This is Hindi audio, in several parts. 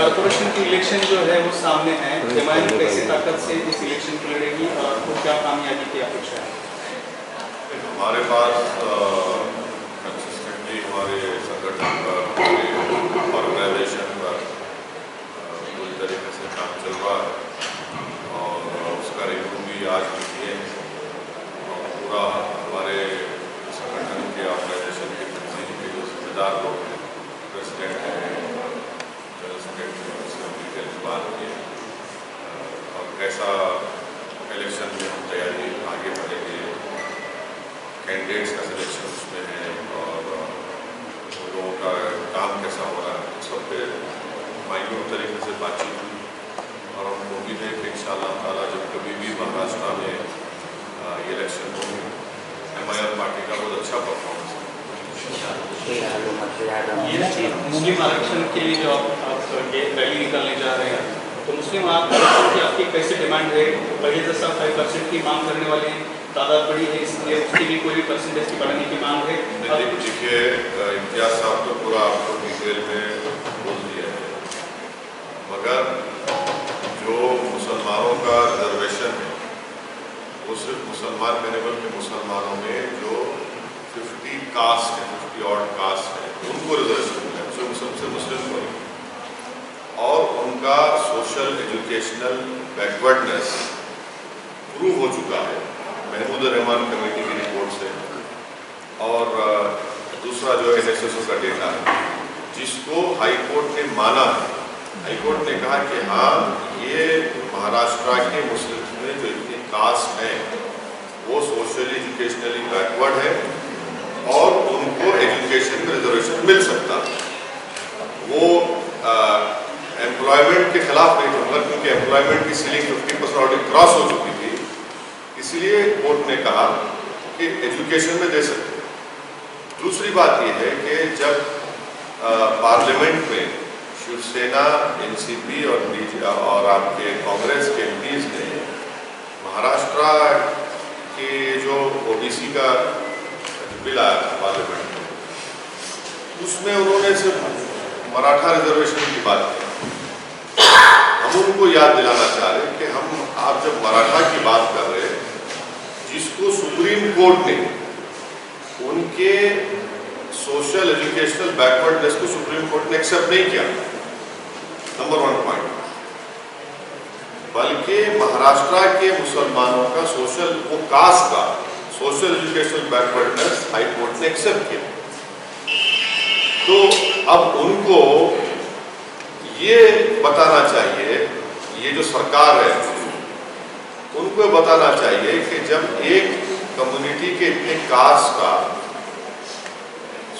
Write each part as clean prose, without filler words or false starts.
कॉर्पोरेशन की इलेक्शन जो है वो सामने है, एमआईएम कैसी ताकत से इस इलेक्शन को लड़ेगी और वो क्या कामयाबी की अपेक्षा है? हमारे पास कंसिस्टेंटली हमारे संगठन पर, हमारे ऑर्गेनाइजेशन पर पूरी तरीके से काम चल रहा है और उसका रिव्यू भी आज भी किए हैं और पूरा हमारे संगठन के ऑर्गेनाइजेशन के तंजीम के जो जिम्मेदार लोग हैं, प्रेसिडेंट हैं, जनरल सेक्रेटरी, उससे डिटेल बात की और कैसा इलेक्शन में हम तैयारी आगे बढ़ेंगे, कैंडिडेट्स का सिलेक्शन उसमें है और लोगों का काम कैसा हो रहा है, सब पे माइन्यूट तरीके से बातचीत हुई और हम उम्मीद है कि इंशाअल्लाह ताला जब कभी भी महाराष्ट्र में ये इलेक्शन होंगे, एमआईएम पार्टी का बहुत अच्छा परफॉर्मेंस है। ये मुस्लिम आरक्षण के लिए जो आप रैली निकालने जा रहे हैं, तो मुस्लिम आरक्षण की आपकी कैसे डिमांड है? पहले तो सब 5% की मांग करने वाले हैं, तादाद बड़ी है, इसलिए उसकी भी कोई भी परसेंटेज की बढ़ाने की मांग है। देखिए, इम्तियाज साहब तो पूरा आपको डिटेल में बोल दिया है, मगर जो मुसलमानों का रिजर्वेशन है वो सिर्फ मुसलमान में नहीं बल्कि मुसलमानों में जो 50 कास्ट है, 50 ऑड कास्ट है, उनको रिजर्वेशन मिला है, जो सबसे मुस्लिम को और उनका सोशल एजुकेशनल बैकवर्डनेस प्रूव हो चुका है महमूद रहमान कमेटी की रिपोर्ट से और दूसरा जो एनएसएसओ का डेटा है जिसको हाई कोर्ट ने माना है। हाई कोर्ट ने कहा कि हाँ, ये महाराष्ट्र के मुस्लिम में जो इतनी कास्ट हैं वो सोशली एजुकेशनली बैकवर्ड है और उनको एजुकेशन में रिजर्वेशन मिल सकता है। वो एम्प्लॉयमेंट के खिलाफ नहीं कहूँगा क्योंकि एम्प्लॉयमेंट की सीलिंग 50% ऑलरेडी क्रॉस हो चुकी थी, इसलिए कोर्ट ने कहा कि एजुकेशन में दे सकते। दूसरी बात यह है कि जब पार्लियामेंट में शिवसेना, एनसीपी और आपके कांग्रेस के एमपीज ने महाराष्ट्र के जो ओबीसी का बिल आया था पार्लियामेंट में, उसमें उन्होंने सिर्फ मराठा रिजर्वेशन की बात की। हम उनको याद दिलाना चाह रहे कि आप जब मराठा की बात कर रहे हैं जिसको सुप्रीम कोर्ट ने उनके सोशल एजुकेशनल बैकवर्डनेस को सुप्रीम कोर्ट ने एक्सेप्ट नहीं किया, नंबर 1 पॉइंट, बल्कि महाराष्ट्र के मुसलमानों का सोशल वो कास्ट का social educational backwardness high court ने एक्सेप्ट किया। तो अब उनको ये बताना चाहिए, ये जो सरकार है उनको बताना चाहिए कि जब एक कम्युनिटी के इतने कास्ट का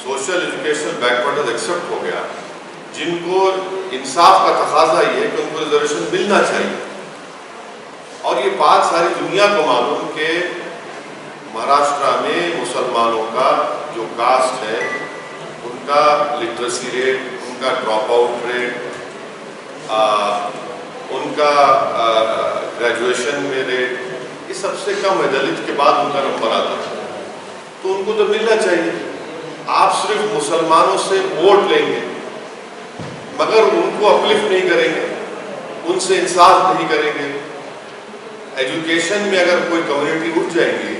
सोशल एजुकेशनल बैकवर्डनेस एक्सेप्ट हो गया, जिनको इंसाफ का तकाजा ये है कि उनको रिजर्वेशन मिलना चाहिए और ये बात सारी दुनिया को मालूम कि महाराष्ट्र में मुसलमानों का जो कास्ट है उनका लिटरेसी रेट, उनका ड्रॉप आउट रेट, उनका ग्रेजुएशन में रेट ये सबसे कम है, दलित के बाद उनका नंबर आता है, तो उनको तो मिलना चाहिए। आप सिर्फ मुसलमानों से वोट लेंगे मगर उनको अपलिफ्ट नहीं करेंगे, उनसे इंसाफ नहीं करेंगे। एजुकेशन में अगर कोई कम्युनिटी उठ जाएगी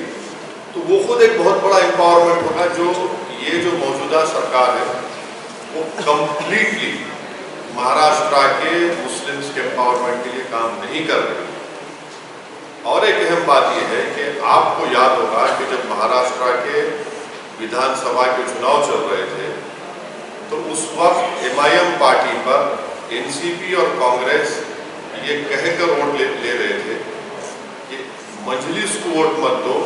तो वो खुद एक बहुत बड़ा एम्पावरमेंट होगा। जो ये जो मौजूदा सरकार है वो कंप्लीटली महाराष्ट्र के मुस्लिम्स के एम्पावरमेंट के लिए काम नहीं कर रही। और एक अहम बात यह है कि आपको याद होगा कि जब महाराष्ट्र के विधानसभा के चुनाव चल रहे थे तो उस वक्त एमआईएम पार्टी पर एनसीपी और कांग्रेस ये कहकर वोट ले रहे थे कि मजलिस को वोट मत दो,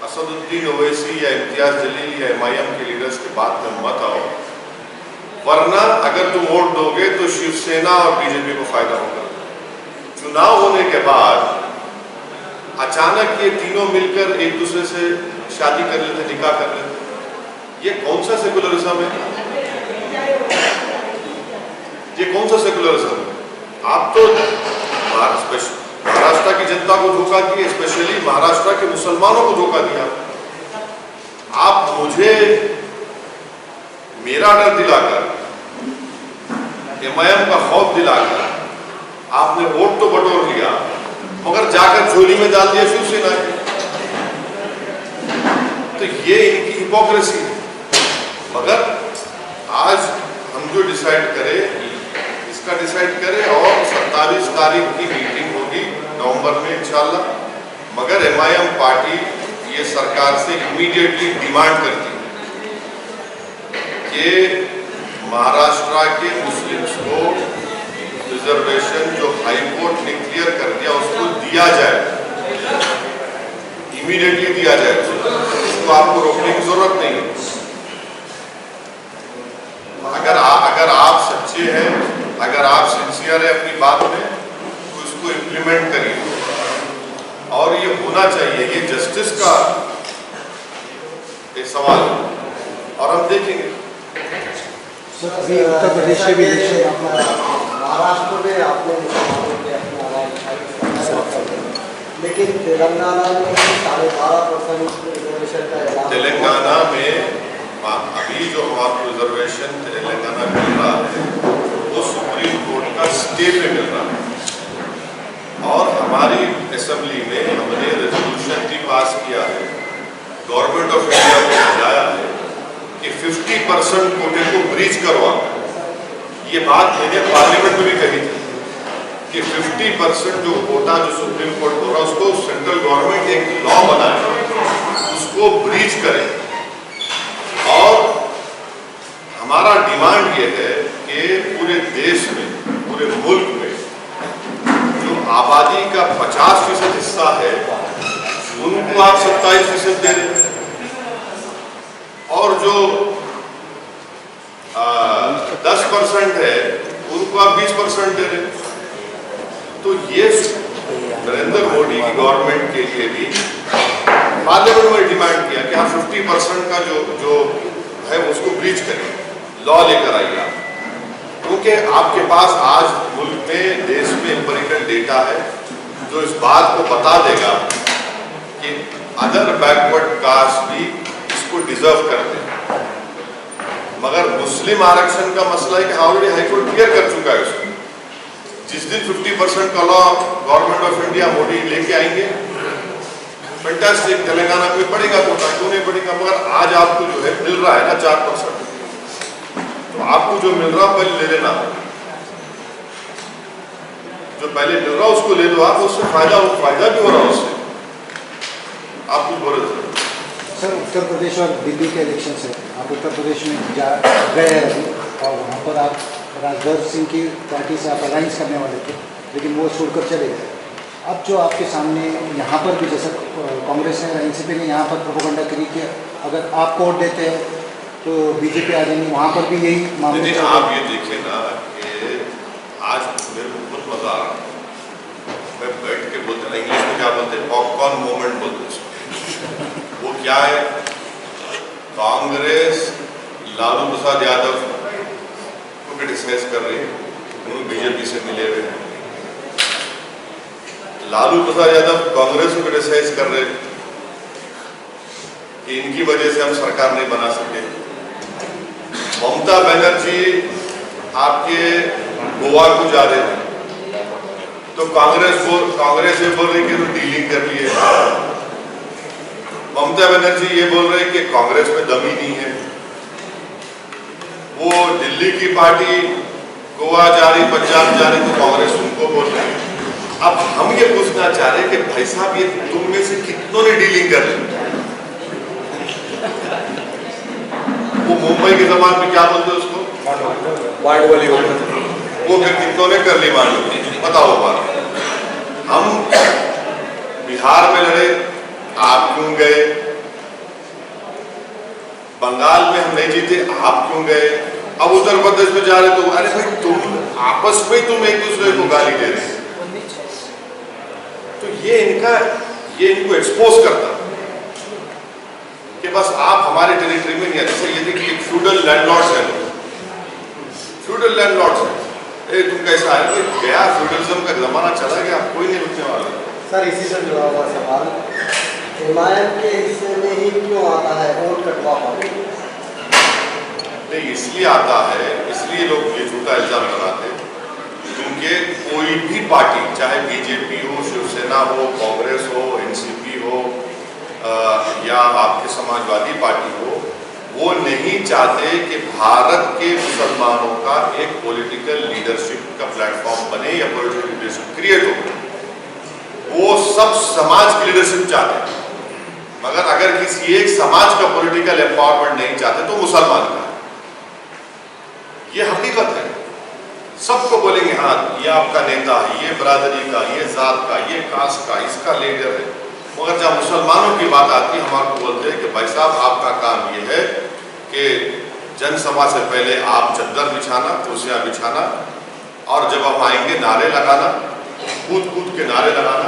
असदुद्दीन ओवैसी या इम्तियाज जलील या एमआईएम के लीडर्स के बात में मत आओ, वरना अगर तुम वोट दोगे तो शिवसेना और बीजेपी को फायदा होगा। चुनाव होने के बाद अचानक ये तीनों मिलकर एक दूसरे से शादी कर लेते, निकाह कर लेते, ये कौन सा सेकुलरिज्म है? ये कौन सा सेकुलरिज्म है? आप तो महाराष्ट्र की जनता को धोखा दिए, स्पेशली महाराष्ट्र के मुसलमानों को धोखा दिया। आप मुझे मेरा डर दिलाकर MIM का खौफ दिलाकर आपने वोट तो बटोर लिया, मगर जाकर झोली में डाल दिया शिवसेना के। तो ये इनकी हिपोक्रेसी है। मगर आज हम जो डिसाइड करें इसका डिसाइड करें, और 27 तारीख की मीटिंग होगी नवंबर में इंशाल्लाह। मगर MIM पार्टी ये सरकार से इमीडिएटली डिमांड करती है कि महाराष्ट्र के मुस्लिम्स को रिजर्वेशन जो हाई कोर्ट ने क्लियर कर दिया उसको दिया जाए, इमीडिएटली दिया जाए। उसको आपको रोकने की जरूरत नहीं है। अगर आप सच्चे हैं, अगर आप सिंसियर है अपनी बात में, तो इसको इम्प्लीमेंट करिए। और ये होना चाहिए, ये जस्टिस का एक सवाल है और हम देखेंगे। उत्तर प्रदेश के भी महाराष्ट्र में आपने लेकिन तेलंगाना में 12.5% रिजर्वेशन का ऐलान। तेलंगाना में अभी जो हमारा रिजर्वेशन तेलंगाना मिल रहा है वो सुप्रीम कोर्ट का स्टे पे मिल रहा है। और हमारी असेंबली में हमने रेजोल्यूशन भी पास किया है, गवर्नमेंट ऑफ इंडिया को बुलाया है कि 50% कोटे को ब्रीच करवा। ये बात मैंने पार्लियामेंट में भी कही थी कि 50% जो कोटा जो सुप्रीम कोर्ट बोल रहा है उसको सेंट्रल गवर्नमेंट एक लॉ बनाए, उसको ब्रीच करे। और हमारा डिमांड ये है कि पूरे देश में, पूरे मुल्क में जो आबादी का 50% हिस्सा है उनको आप 27% दे रहे हैं, और जो 10% है उनको आप 20% दे रहे हैं। तो ये नरेंद्र मोदी की गवर्नमेंट के लिए भी पार्लियामेंट में डिमांड किया कि आप 50% का जो है उसको ब्रीच करिए, लॉ लेकर आइए आप। क्योंकि आपके पास आज मुल्क में, देश में एम्पिरिकल डेटा है जो इस बात को बता देगा कि अदर बैकवर्ड कास्ट भी इसको डिजर्व करते हैं। मगर मुस्लिम आरक्षण का मसला है कि ऑलरेडी हाईकोर्ट क्लियर कर चुका है उसको। जिस दिन 50% का law government of India Modi लेके आएंगे, फैंटास्टिक, तेलंगाना में पड़ेगा कोटा, क्यों नहीं पड़ेगा। मगर आज आपको जो है मिल रहा है ना 4%, तो आपको जो मिल रहा पहले ले लेना, जो पहले मिल रहा उसको ले लो आप, उससे फायदा भी हो रहा है उससे। आप कुछ बोल रहे थे सर, उत्तर प्रदेश और दिल्ली के इलेक्शन से आप उत्तर प्रदेश में गए हैं अभी, और वहाँ पर आप राजभर सिंह की पार्टी से आप अलायंस करने वाले थे, लेकिन वो छोड़कर चले गए। अब जो आपके सामने यहाँ पर भी, जैसा कांग्रेस ने एनसीपी ने यहाँ पर प्रोपेगेंडा करी कि अगर आप वोट देते हैं तो बीजेपी आ जाएंगे, वहाँ पर भी यही मामला। आप ये देखिए ना कि आज मेरे को बहुत मजा आ रहा, मैं बैठ के बोलते ना, इंग्लिश में क्या बोलते हैं, पॉपकॉर्न मोमेंट बोलते हैं। वो क्या है, कांग्रेस लालू प्रसाद यादव को क्रिटिसाइज कर रही है, उन्होंने बीजेपी से मिले हुए हैं। लालू प्रसाद यादव कांग्रेस को क्रिटिसाइज कर रहे कि इनकी वजह से हम सरकार नहीं बना सके। ममता बनर्जी आपके गोवा को जा रहे थे, तो कांग्रेस ये बोल रही कि डीलिंग कर लिए। ममता बनर्जी ये बोल रहे कि कांग्रेस में दम ही नहीं है। वो दिल्ली की पार्टी गोवा जा रही, पंजाब जा रही, तो कांग्रेस उनको बोल रही। अब हम ये पूछना चाह रहे हैं कि भाई साहब, ये तुम में से कितनों ने डीलिंग कर ली? वो मुंबई के जमाने में क्या बोलते हैं उसको, बांडवली हो, वो फिर कितनों ने कर ली बांडवली? बताओ बात। हम बिहार में लड़े, आप क्यों गए? बंगाल में हम नहीं जीते, आप क्यों गए? अब उत्तर प्रदेश में जा रहे तो अरे भाई तुम आपस में तुम एक दूसरे को गाली दे रहे। तो ये इनको एक्सपोज करता कि बस आप हमारे टेरिटरी में नहीं आते। जैसे ये देखिए फ्यूडल लैंडलॉर्ड्स हैं, फ्यूडल लैंडलॉर्ड्स हैं। तुम कैसा है कि गया फ्यूडलिज्म का जमाना चला गया, कोई नहीं रुकने वाला। सर इसी से जुड़ा हुआ सवाल, MIM के हिस्से में ही क्यों आता है वोट कटवा पाने? नहीं, इसलिए आता है, इसलिए लोग ये झूठा इल्जाम लगाते कोई भी पार्टी, चाहे बीजेपी हो, शिवसेना हो, कांग्रेस हो, एनसीपी हो या आपके समाजवादी पार्टी हो, वो नहीं चाहते कि भारत के मुसलमानों का एक पॉलिटिकल लीडरशिप का प्लेटफॉर्म बने या पॉलिटिकल लीडरशिप क्रिएट हो। वो सब समाज की लीडरशिप चाहते हैं, मगर अगर किसी एक समाज का पॉलिटिकल एम्पावरमेंट नहीं चाहते तो मुसलमान का। ये हकीकत है। सबको बोलेंगे हाँ ये आपका नेता है, ये बरादरी का, ये जात का, ये कास्ट का, इसका लीडर है, मगर जब मुसलमानों की बात आती है हम आपको बोलते हैं कि भाई साहब आपका काम ये है कि जनसभा से पहले आप चद्दर बिछाना, कुर्सियाँ बिछाना, और जब हम आएंगे नारे लगाना, कूद कूद के नारे लगाना,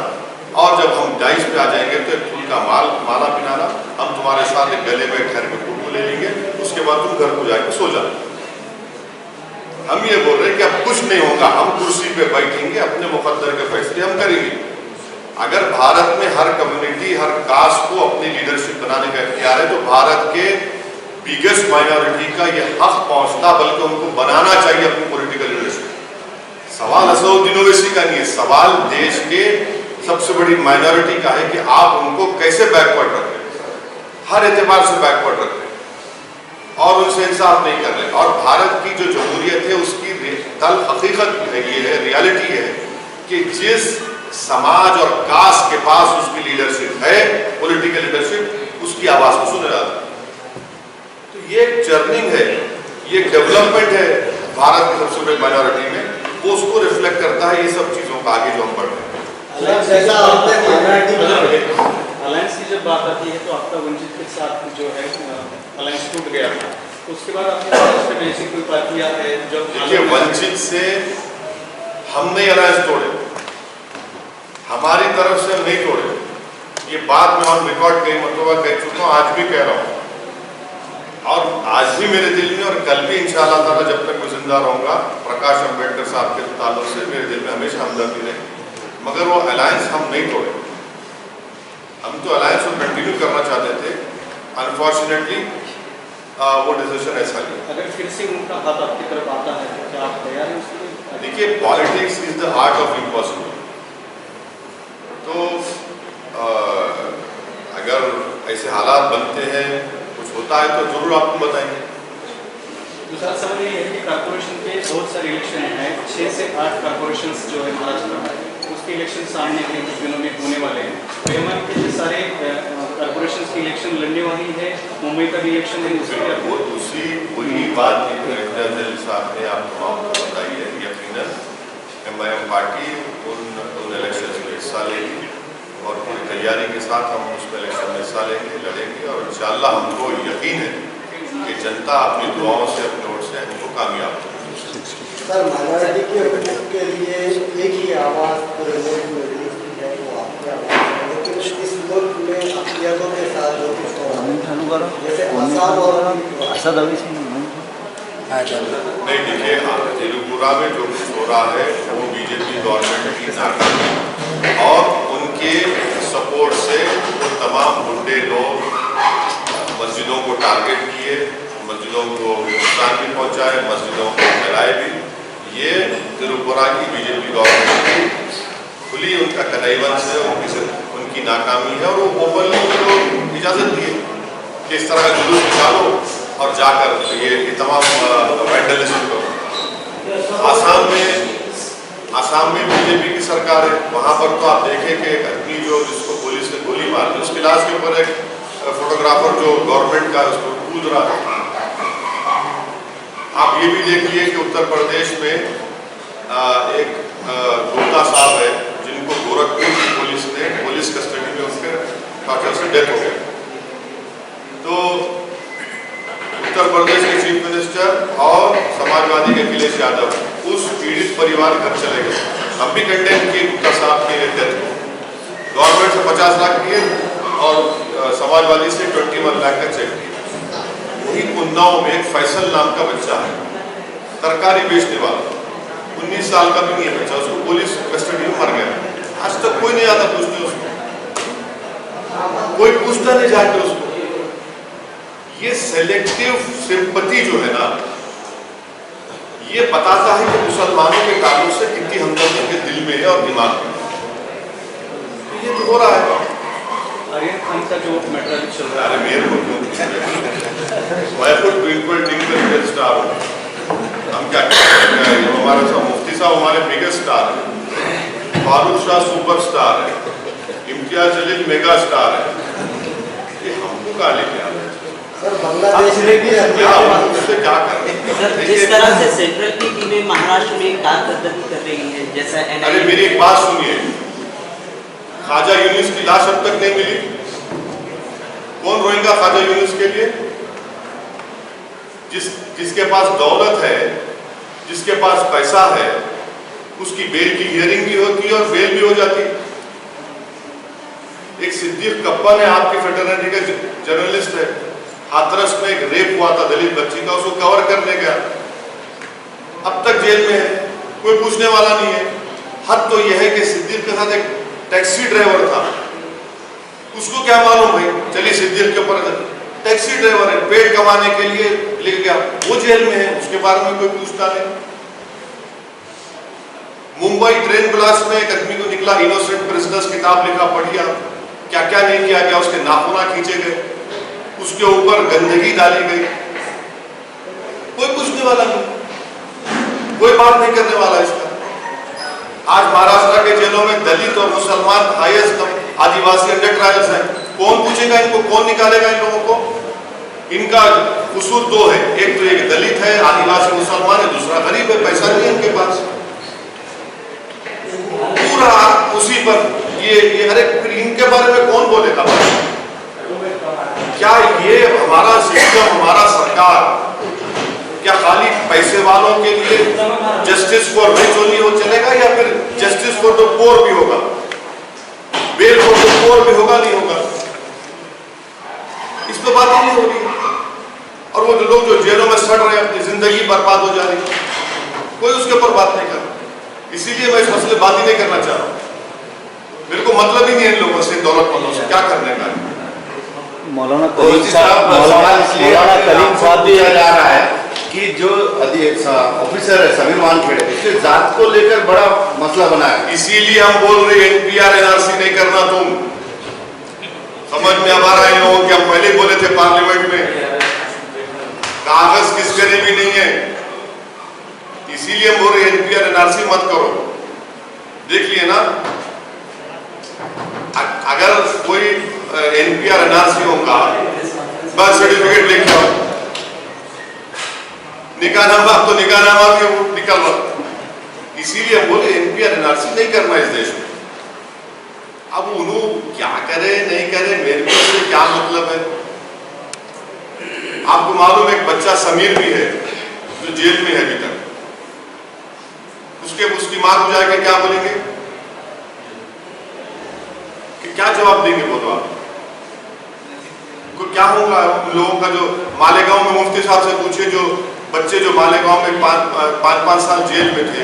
और जब हम डाइस पे आ जाएंगे तो एक फूल का माला पिनाना, हम तुम्हारे साथ एक गले में ठहर के फोटो ले लेंगे, उसके बाद तुम घर को जाके सो जाना। हम ये बोल रहे हैं कि अब कुछ नहीं होगा, हम कुर्सी पे बैठेंगे, अपने मुकद्दर के फैसले हम करेंगे। अगर भारत में हर कम्युनिटी, हर कास्ट को अपनी लीडरशिप बनाने का इख्तियार है तो भारत के बिगेस्ट माइनॉरिटी का ये हक पहुंचता, बल्कि उनको बनाना चाहिए अपनी पॉलिटिकल लीडरशिप। सवाल असदुद्दीन ओवैसी का नहीं है, सवाल देश के सबसे बड़ी माइनॉरिटी का है कि आप उनको कैसे बैकवर्ड रख रहे हैं, हर एतबार से बैकवर्ड रख रहे हैं और उनसे इंसाफ नहीं कर रहे। और भारत की जो जमहूरियत है उसकी दल हकीकत है, ये है, रियलिटी है कि जिस समाज और कास्ट के पास उसकी लीडरशिप है, पॉलिटिकल लीडरशिप, उसकी आवाज को सुना जाता है। तो ये एक जर्निंग है, ये डेवलपमेंट है भारत की सबसे बड़ी माइनॉरिटी में, वो उसको रिफ्लेक्ट करता है, ये सब चीजों का आगे जो हम बढ़ रहे हैं। अलायंस की जब बात आती है तो आपका वंचित के साथ जो है अलायंस टूट गया था, तो उसके बाद आपके महाराष्ट्र में ऐसी कोई पार्टियां है जब देखिए वंचित से हमने अलायंस तोड़े, हमारी तरफ से नहीं तोड़े, ये बात मैं ऑन रिकॉर्ड कई मरतबा कह चुका हूँ, आज भी कह रहा हूँ, और आज भी मेरे दिल में और कल भी इंशाअल्लाह ताला जब तक मैं जिंदा रहूंगा, प्रकाश अम्बेडकर साहब के ताल्लुक से मेरे दिल में हमेशा हमदर्दी रही, मगर वो अलायंस हम नहीं तोड़े। हम तो अलायंस को कंटिन्यू करना चाहते थे, अनफॉर्चुनेटली वो डिसीजन ऐसा लिया। अगर फिर से उनका हाथ आपकी तरफ आता है तो क्या आप तैयार हैं उसके लिए? देखिए politics is the art of impossible, तो अगर ऐसे हालात बनते हैं, कुछ होता है तो जरूर आपको बताएंगे। दूसरा सवाल ये है कि कॉर्पोरेशन के बहुत सारे इलेक्शन हैं, 6 से 8 कॉर्पोरेशन जो है महाराष्ट्र में, उसके इलेक्शन सामने अगले कुछ दिनों में होने वाले हैं। तो एमआईएम के सारे कॉर्पोरेशन की इलेक्शन लड़ने वाली है, मुंबई का भी इलेक्शन है, उसके वो दूसरी वही बात साहब ने आप तमाम को बताई है। यकीनन एमआईएम पार्टी उन इलेक्शन में हिस्सा लेगी और पूरी तैयारी के साथ हम उसमें इलेक्शन में हिस्सा लेंगे, लड़ेंगे, और इंशाअल्लाह हमको यकीन है कि जनता अपनी दुआओं से, अपने वोट से हमको कामयाब होगी। सर माइनॉरिटी के हकूक़ के लिए एक ही आवाज़ पूरे मुल्क में मिलती है, वो आपकी आवाज़ है, लेकिन इस मुल्क में अक़लियतों के साथ जो कुछ हो रहा है, जैसे आसाम और नहीं, देखिए त्रिपुरा में जो कुछ हो रहा है वो बीजेपी गवर्नमेंट की नाकामी और उनके सपोर्ट से वो तमाम गुंडे लोग मस्जिदों को टारगेट किए, मस्जिदों को नुकसान भी पहुंचाए, मस्जिदों को जलाए भी। ये त्रिपुरा की बीजेपी गवर्नमेंट की खुली उनका कन्नाइवेंस है, उनकी नाकामी है, और वो ओपनली उनको इजाज़त दी कि इस तरह का जुलूस निकालो और जाकर ये तमाम वैंडलिज्म करो। आसाम में बीजेपी की सरकार है, वहाँ पर तो आप देखें कि एक आदमी जो जिसको पुलिस ने गोली मार दी, उसकी लाश के ऊपर एक फोटोग्राफर जो गवर्नमेंट का उसको कूद रहा है। आप ये भी देखिए कि उत्तर प्रदेश में एक गुप्ता साहब है जिनको गोरखपुर की पुलिस ने पुलिस कस्टडी में उसके टॉर्चर से डेथ हो गई। तो उत्तर प्रदेश के चीफ मिनिस्टर और समाजवादी के अखिलेश यादव उस पीड़ित परिवार घर चले गए। हम भी कंडेम किए गुप्ता साहब के डेथ को, गवर्नमेंट से 50 लाख दिए और समाजवादी से 21 लाख का चेक दिया। वही उन्नाव में एक फैसल नाम का बच्चा है, तरकारी बेचने वाला, 19 साल का भी नहीं है बच्चा, उसको पुलिस कस्टडी में मर गया। आज तक कोई नहीं आता पूछने उसको, कोई पूछता नहीं जाके उसको। ये सेलेक्टिव सिंपैथी जो है ना, ये बताता है कि मुसलमानों के ताल्लुक से कितनी हमदर्दी के दिल में और दिमाग में। ये तो हो रहा है। आर्यन खान का जो मैटर चल रहा अरे मेरे को क्यों मैं तो ट्विंकल टिंकल लिटिल स्टार हूँ। हम क्या हमारा सब मुफ्ती साहब हमारे बिगेस्ट स्टार है, फारूक शाह सुपर स्टार है, इम्तियाज जलील मेगा स्टार है। ये हमको कहाँ लेके आ रहे हैं? सर बांग्लादेश में भी उससे क्या कर रहे हैं? सर, जिस तरह से सेंट्रल की टीमें महाराष्ट्र में कारकर्दगी कर रही हैं, जैसा अरे मेरी एक बात सुनिए, ख्वाजा यूनुस की लाश अब तक नहीं मिली। कौन रोएगा ख्वाजा यूनुस के लिए? जिसके पास दौलत है, जिसके पास पैसा है, उसकी बेल की हियरिंग भी होती है और बेल भी हो जाती है। एक सिद्दीक कप्पन है, आपकी फ्रेटर्निटी का जर्नलिस्ट है, हाथरस में एक रेप हुआ था दलित बच्ची का, उसको कवर करने गया, अब तक जेल में है, कोई पूछने वाला नहीं है। हद तो यह है कि सिद्दीक के साथ एक टैक्सी ड्राइवर था, उसको क्या मालूम भाई, चलिए सिद्दीक के ऊपर टैक्सी ड्राइवर है, पेट कमाने के लिए लेके गया, वो जेल में है, उसके बारे में कोई पूछता नहीं। मुंबई ट्रेन ब्लास्ट में एक आदमी को निकला इनोसेंट प्रिजनर्स, किताब लिखा, पढ़िया, क्या क्या नहीं किया गया, उसके नाखूना खींचे गए, उसके ऊपर गंदगी डाली गई, कोई पूछने वाला नहीं, कोई बात नहीं करने वाला इसका। आज महाराष्ट्र के जेलों में दलित और मुसलमान हाईएस्ट आदिवासी अंडर ट्रायल्स हैं, कौन पूछेगा इनको, कौन निकालेगा इन लोगों को? इनका कसूर दो है, एक तो एक दलित है, आदिवासी मुसलमान है, दूसरा गरीब है, पैसा नहीं है इनके पास, पूरा उसी पर ये अरे फिर इनके बारे में कौन बोलेगा? क्या ये हमारा सिस्टम, हमारा सरकार क्या खाली पैसे वालों के लिए जस्टिस फॉर रिच ओनली हो चलेगा, या फिर जस्टिस फॉर द पोर भी होगा, बेल फॉर द पोर भी होगा, नहीं होगा? इस पर बात ही नहीं हो रही। और वो लोग जो जेलों में सड़ रहे हैं, अपनी जिंदगी बर्बाद हो जा रही है, कोई उसके ऊपर बात नहीं कर रहा। इसीलिए मैं इस मसले बात ही नहीं करना चाह रहा हूं। मेरे को मतलब ही नहीं है इन लोगों से, दौलतमंदों से क्या करने का। मौलाना कलीम साहब भी जा रहा है कि जो ऑफिसर है समीर वानखेड़े, इसके जात को लेकर बड़ा मसला बना है। इसीलिए हम बोल रहे हैं एनपीआर एनआरसी नहीं करना। तुम समझ में अब आ रहा है इन लोगों की, हम पहले बोले थे पार्लियामेंट में, कागज किसके लिए भी नहीं है, इसीलिए हम बोल रहे हैं एनपीआर एनआरसी मत करो। देख लिए ना, अगर कोई एनपीआर एनआरसी होगा, बर्थ सर्टिफिकेट लेके आओ, निकाह नामा, अब तो निकाह नामा भी निकल रहा। इसीलिए हम बोले एनपीआर एनआरसी नहीं करना इस देश में। अब उन्होंने क्या करे नहीं करे, मेरे को इससे क्या मतलब है? आपको मालूम एक बच्चा समीर भी है जो जेल में है अभी तक, उसकी मां को जाके क्या बोलेंगे, कि क्या जवाब देंगे? बोलो आप क्या होगा उन लोगों का? जो मालेगांव में मुफ्ती साहब से पूछे, जो बच्चे जो मालेगांव में 5-5 साल जेल में थे,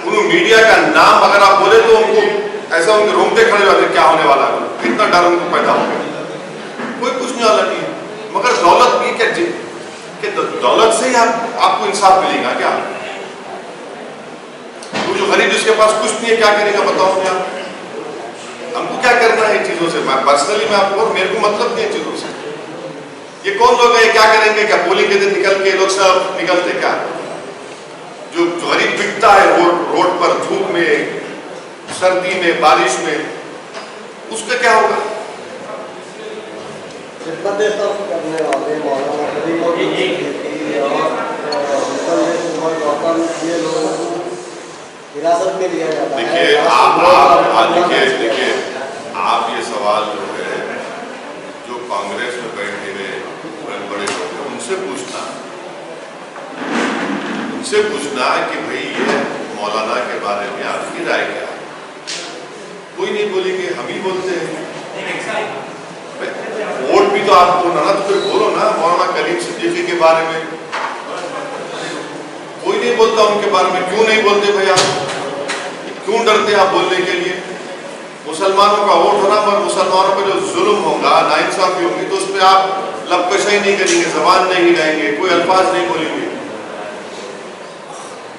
उन्होंने मीडिया का नाम अगर आप बोले तो उनको ऐसा उनके रोंगटे खड़े हो जाते, क्या होने वाला है, कितना डर उनको पैदा हो गया। कोई पूछने वाला नहीं है। मगर दौलत भी क्या दौलत से ही आपको इंसाफ मिलेगा क्या? वो जो गरीब जिसके पास कुछ नहीं है क्या करेगा बताओ मुझे आप? हमको क्या करना है इन चीजों से? मैं पर्सनली मैं आपको, मेरे को मतलब नहीं है चीजों से। ये कौन लोग हैं, क्या करेंगे? क्या पोलिंग के दिन निकल के लोग सब निकलते क्या? जो गरीब बिकता है रोड पर धूप में, सर्दी में, बारिश में, उसका क्या होगा? करने वाले मौलाना कलीम और ये लोगों को हिरासत में लिया जाता है। देखिए आप ये सवाल जो है, जो कांग्रेस में बैठे हुए बड़े लोग हैं, उनसे पूछना कि भाई ये मौलाना के बारे में आपकी राय क्या है? कोई नहीं बोलेंगे, हम ही बोलते हैं। वोट भी तो आपको ना, तो फिर बोलो ना मौलाना कलीम सिद्दीकी के बारे में। कोई नहीं बोलता उनके बारे में, क्यों नहीं बोलते भाई? आप क्यों डरते आप बोलने के लिए? मुसलमानों का वोट होना, पर मुसलमानों पर जो जुल्म होगा, नाइंसाफी होगी, तो उस पर आप लबकशाई नहीं करेंगे, जबान नहीं हिलाएंगे, कोई अल्फाज नहीं बोलेंगे।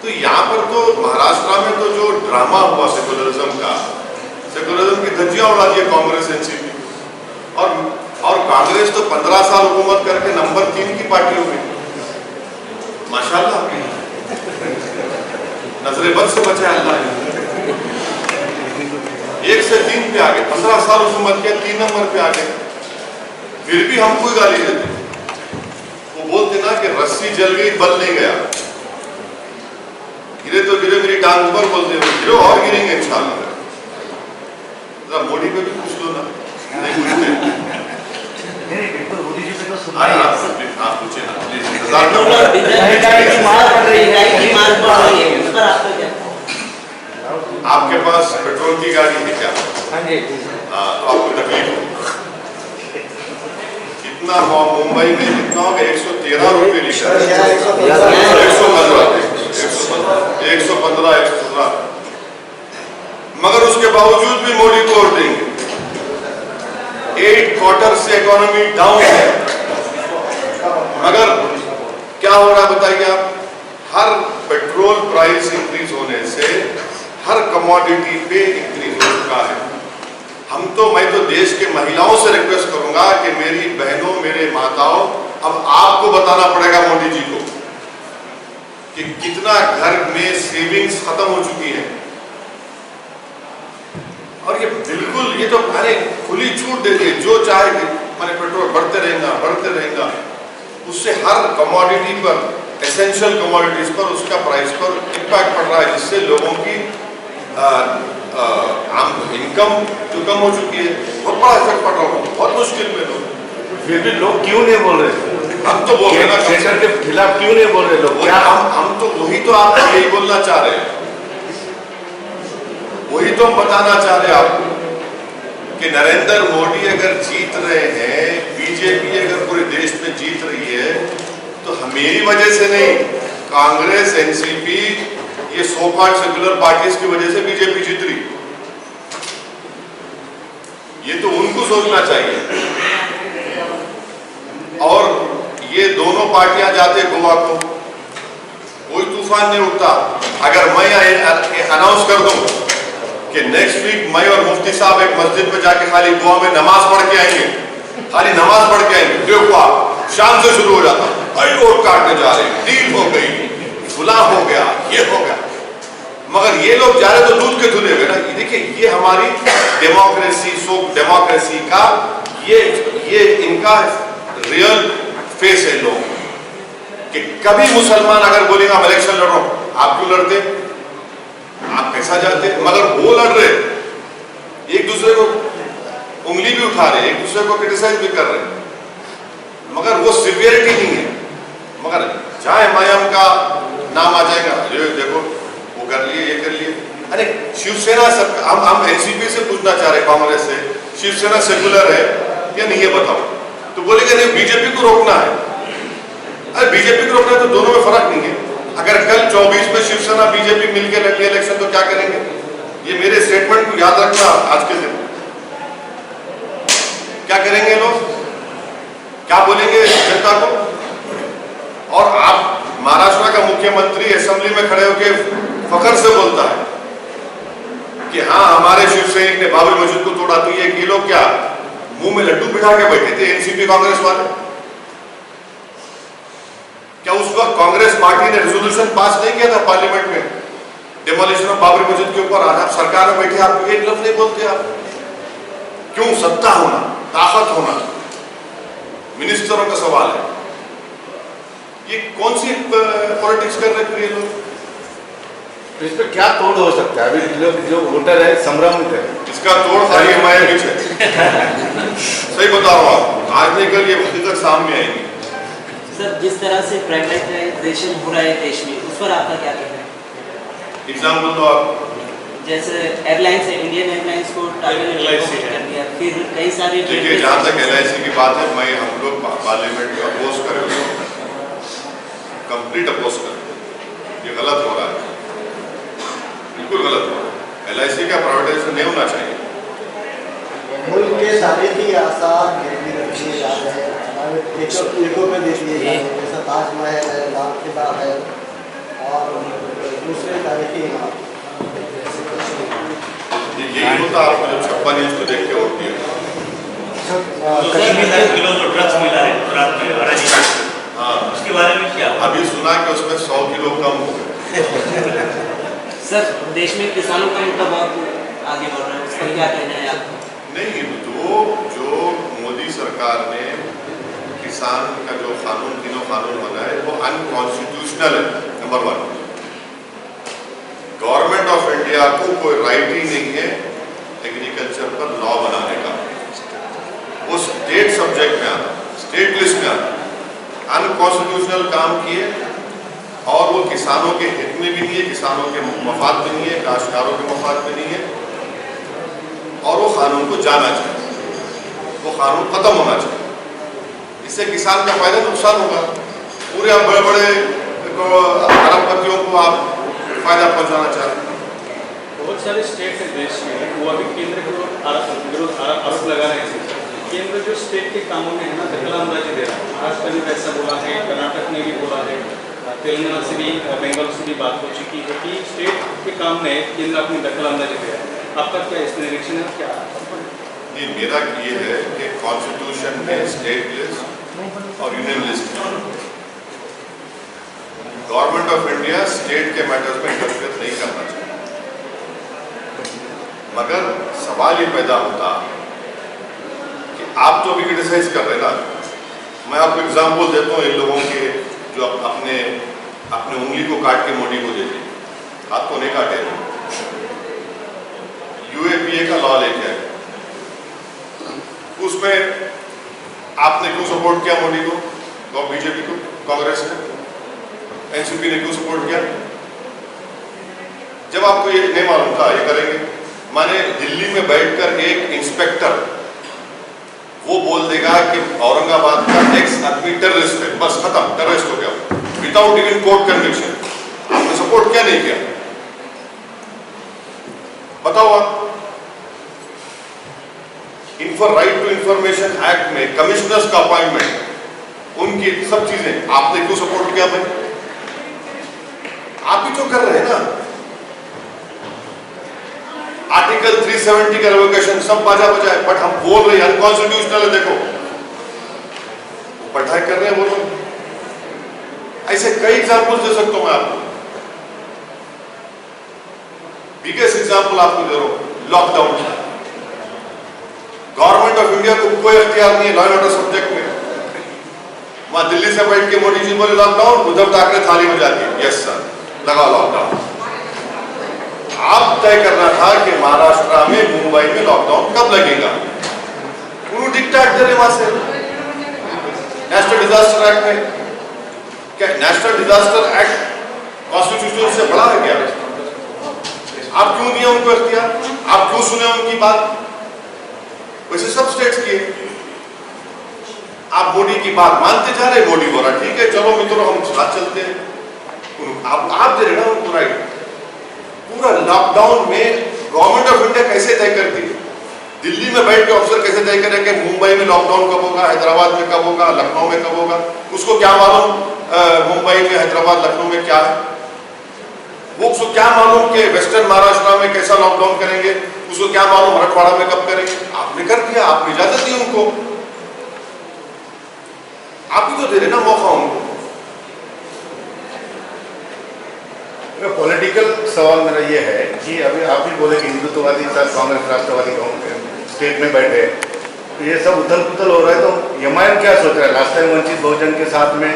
तो यहाँ पर तो महाराष्ट्र में तो जो ड्रामा हुआ सेकुलरिज्म का, सेकुलरिज्म की धज्जियां उड़ा दी कांग्रेस एनसीपी, और कांग्रेस तो 15 साल हुकूमत करके नंबर 3 की पार्टी हो गई माशाल्लाह। नजरे बद से बचाया अल्लाह ने, 1 से 3 पे आ गए, 15 साल हुकूमत किया, 3 नंबर पे आ गए। फिर भी हमको ही गाली देते, वो बोलते ना कि रस्सी जल गई बल नहीं गया, गिरे तो गिरे मेरी टांग पर, बोलते हो गिरो और गिरेंगे इंशाल्लाह। जरा मोदी पे भी पूछ लो ना, नहीं पूछते। हाँ पूछे ना प्लीज, इंतजार करो। आपके पास पेट्रोल की गाड़ी है क्या? हाँ जी। हाँ तो आपको तकलीफ हो कितना हुआ मुंबई में, कितना होगा 113 रुपये लीटर, 115 117, मगर उसके बावजूद भी मोदी को वोट देंगे। 8 क्वार्टर से इकोनॉमी डाउन है, मगर क्या हो रहा है बताइए आप? हर पेट्रोल प्राइस इंक्रीज होने से हर कमोडिटी पे इंक्रीज हो चुका है। मैं तो देश के महिलाओं से रिक्वेस्ट करूंगा कि मेरी बहनों, मेरे माताओं, अब आपको बताना पड़ेगा मोदी जी को कि कितना घर में सेविंग्स खत्म हो चुकी है। और ये बिल्कुल, ये तो अरे खुली छूट दे दी, जो चाहे मैंने पेट्रोल बढ़ते रहेगा, उससे हर कमोडिटी पर, एसेंशियल कमोडिटीज पर, उसका प्राइस पर इम्पैक्ट पड़ रहा है, जिससे लोगों की इनकम जो कम हो चुकी है, बहुत बड़ा इफेक्ट पड़ रहा है, बहुत मुश्किल में लोग। फिर भी लोग क्यों नहीं बोल रहे? हम तो बोल रहे हैं सेंटर के खिलाफ क्यों नहीं बोल रहे लोग? क्या हम तो वही तो आपको यही बोलना चाह रहे हैं, वही तो हम बताना चाह रहे हैं आपको कि नरेंद्र मोदी अगर जीत रहे हैं, बीजेपी अगर पूरे देश में जीत रही है, तो मेरी वजह से नहीं, कांग्रेस, एनसीपी, ये सो कॉल्ड सेक्युलर पार्टीज की वजह से बीजेपी जीत रही। ये तो उनको सोचना चाहिए। और ये दोनों पार्टियां जाते गोवा को, कोई तूफान नहीं उठता। अगर मैं अनाउंस कर दूं कि नेक्स्ट वीक मैं और मुफ्ती साहब एक मस्जिद में जाके खाली गोवा में नमाज पढ़ के आएंगे, खाली नमाज पढ़ के आएंगे, देखो आप शाम से शुरू हो जाता, वोट काटने जा रहे हैं, डील हो गई, फुला हो गया, ये हो गया। मगर ये लोग जा रहे तो दूध के धुले हुए ना। देखिए, ये हमारी डेमोक्रेसी, डेमोक्रेसी का ये इनका रियल फेस है लोग, कि कभी मुसलमान अगर बोलेगा हम इलेक्शन लड़ रहा हूं, आप क्यों लड़ते, आप कैसा जाते? मगर वो लड़ रहे, एक दूसरे को उंगली भी उठा रहे, एक दूसरे को क्रिटिसाइज भी कर रहे, मगर वो सिवियरिटी नहीं है। मगर चाहे मयम का नाम आ जाएगा, ये देखो वो कर लिए, ये कर लिए। अरे शिवसेना सब, हम एनसीपी से पूछना चाह रहे, कांग्रेस से, शिवसेना सेकुलर है या नहीं, ये बताओ। तो बोलेंगे नहीं, बीजेपी को रोकना है। अरे बीजेपी को रोकना है तो दोनों में फर्क नहीं है। अगर कल 24 में शिवसेना बीजेपी मिलकर लड़ी इलेक्शन तो क्या करेंगे? ये मेरे स्टेटमेंट को याद रखना आज के दिन। क्या करेंगे लोग, क्या बोलेंगे जनता को? और आप, महाराष्ट्र का मुख्यमंत्री असेंबली में खड़े होकर फखर से बोलता है कि हाँ, हमारे शिवसैनिक ने बाबरी मस्जिद को तोड़ा। तो ये लोग क्या मुंह में लड्डू बिठा के बैठे थे एनसीपी कांग्रेस वाले? क्या उस वक्त कांग्रेस पार्टी ने रेजोल्यूशन पास नहीं किया था पार्लियामेंट में डिमोलिशन ऑफ बाबरी मस्जिद के ऊपर? आज आप सरकार में बैठे, आप एक लफ्ज नहीं बोलते। आप क्यों? सत्ता होना, ताकत होना, मिनिस्टरों का सवाल है। ये कौन सी पॉलिटिक्स कर रहे हैं ये लोग? तो इस पर क्या तोड़ हो सकता है? अभी जो वोटर है संभ्रमित है। इसका तोड़ खाली हमारे बीच है। सही बता रहा हूँ, आज नहीं कल ये हकीकत सामने आएगी। सर, जिस तरह से प्राइवेटाइजेशन हो रहा है देश में, उस पर आपका क्या कहना है? एग्जाम्पल दो आप। जैसे एयरलाइंस है, इंडियन एयरलाइंस को LIC कर दिया, फिर कई सारे। देखिए, जहाँ तक LIC की बात है, मैं हम लोग पार्लियामेंट में अपोज करें, कंप्लीट अपोज करें। ये गलत हो रहा है, बिल्कुल गलत हो रहा है। LIC का प्राइवेटाइजेशन नहीं होना चाहिए। मुल्क के तारीखी आसार गिरवी रखे जा रहे हैं, देखो में दे दिए जा रहे हैं, जैसा ताजमहल है, लाल किला है, और दूसरे तारीखी इमाम यही होता आपको जब 56 इंच को देख के वोट दिया। कश्मीर के किलो जो ड्रग्स मिला है गुजरात में अराजी, हाँ, उसके बारे में क्या? अभी सुना कि उसमें 100 किलो कम हो गए। सर देश में किसानों का मुद्दा बहुत आगे बढ़ रहा है, उसका क्या कहना है आपका? नहीं, जो मोदी सरकार ने किसान का जो कानून, तीनों कानून बनाए वो अनकॉन्स्टिट्यूशनल है। नंबर 1, गवर्नमेंट ऑफ इंडिया को कोई राइट ही नहीं है एग्रीकल्चर पर लॉ बनाने का। वो स्टेट सब्जेक्ट में आता, स्टेट लिस्ट में आता। अनकॉन्स्टिट्यूशनल काम किए और वो किसानों के हित में भी नहीं है, किसानों के मफाद में नहीं है, काश्तकारों के मफाद में नहीं है, और वो कानून को जाना चाहिए, वो कानून खत्म होना चाहिए। इससे किसान का फायदा नुकसान होगा। पूरे आप बड़े बड़े अरबपतियों को आप फायदा पहुंचाना चाहते हैं। बहुत सारे स्टेट है देश में, वो अभी केंद्र के विरोध आरोप लगा रहे हैं। केंद्र जो स्टेट के कामों में है ना, दखल-अंदाजी दे रहा है। महाराष्ट्र ने ऐसा बोला है, कर्नाटक ने भी बोला है, तेलंगाना से भी, बंगाल से भी बात हो चुकी है कि स्टेट के काम में केंद्र अपनी दखल-अंदाजी दे रहा है। आपका क्या इस निरीक्षण है? क्या नहीं, मेरा ये है कि कॉन्स्टिट्यूशन में स्टेट लिस्ट और union list, government of India state के मैटर्स में इंटरफेयर नहीं करना चाहिए। मगर सवाल ये पैदा होता कि आप तो अभी क्रिटिसाइज कर रहे हैं ना, मैं आपको एग्जाम्पल देता हूँ इन लोगों के जो अपने उंगली को काट के मोदी को देते, हाथ को नहीं काटे। यूएपीए का लॉ लेके आए, उसमें आपने क्यों सपोर्ट किया मोदी को, बीजेपी को, कांग्रेस ने, एनसीपी ने क्यों सपोर्ट किया? जब आपको ये नहीं मालूम था ये करेंगे। माने दिल्ली में बैठकर एक इंस्पेक्टर वो बोल देगा कि औरंगाबाद का एक्स आदमी टेररिस्ट है, बस खत्म, टेररिस्ट हो गया, विदाउट इवन कोर्ट कन्विक्शन। आपने सपोर्ट क्या नहीं किया? बताओ आप। राइट टू इंफॉर्मेशन एक्ट में कमिश्नर्स का अपॉइंटमेंट, उनकी सब चीजें आपने क्यों सपोर्ट किया भाई? आप ही तो कर रहे हैं ना। आर्टिकल 370 का रेवोकेशन सब बाजा बजाए, बट हम बोल रहे हैं अनकॉन्स्टिट्यूशनल है। देखो पढ़ाई कर रहे हैं वो लोग। ऐसे कई एग्जाम्पल दे सकता हूं मैं आपको। बिगेस्ट एग्जाम्पल आपको दे रहा हूं, लॉकडाउन। गवर्नमेंट ऑफ इंडिया को कोई अख्तियार नहीं है लॉ एंड ऑर्डर सब्जेक्ट में। वहां दिल्ली से बैठ के मोदी जी बोले लॉकडाउन, उद्धव ठाकरे थाली बजा दी, यस सर लगा लॉकडाउन। आप तय करना था कि महाराष्ट्र में, मुंबई में लॉकडाउन कब लगेगा। उन्होंने डिक्टेट करे वहां से नेशनल डिजास्टर एक्ट में। क्या नेशनल डिजास्टर एक्ट कॉन्स्टिट्यूशन से बड़ा है क्या? आप क्यों दिया उनको अख्तियार? आप क्यों सुने उनकी बात? वैसे सब स्टेट्स किए। आप मोदी की बात मानते जा रहे, मोदी बोला ठीक है चलो मित्रों हम साथ चलते हैं। आप दे रहे ना उनको राइट। पूरा लॉकडाउन में गवर्नमेंट ऑफ इंडिया कैसे तय करती है? दिल्ली में बैठ के ऑफिसर कैसे तय करें कि मुंबई में लॉकडाउन कब होगा, हैदराबाद में कब होगा, लखनऊ में कब होगा? उसको क्या मालूम मुंबई में, हैदराबाद, लखनऊ में क्या है? वो उसको क्या मालूम कि वेस्टर्न महाराष्ट्र में कैसा लॉकडाउन करेंगे? उसको क्या मालूम मराठवाड़ा में कब करेंगे? आपने कर दिया, आपने इजाजत दी उनको। आप ही तो दे रहे ना मौका उनको। पॉलिटिकल सवाल मेरा ये है कि अभी आप ही बोले कि हिंदुत्ववादी कांग्रेस राष्ट्रवादी स्टेट में बैठे, तो ये सब उथल पुथल हो रहा है, तो एमआईएम क्या सोच रहा है? लास्ट टाइम वंचित बहुजन के साथ में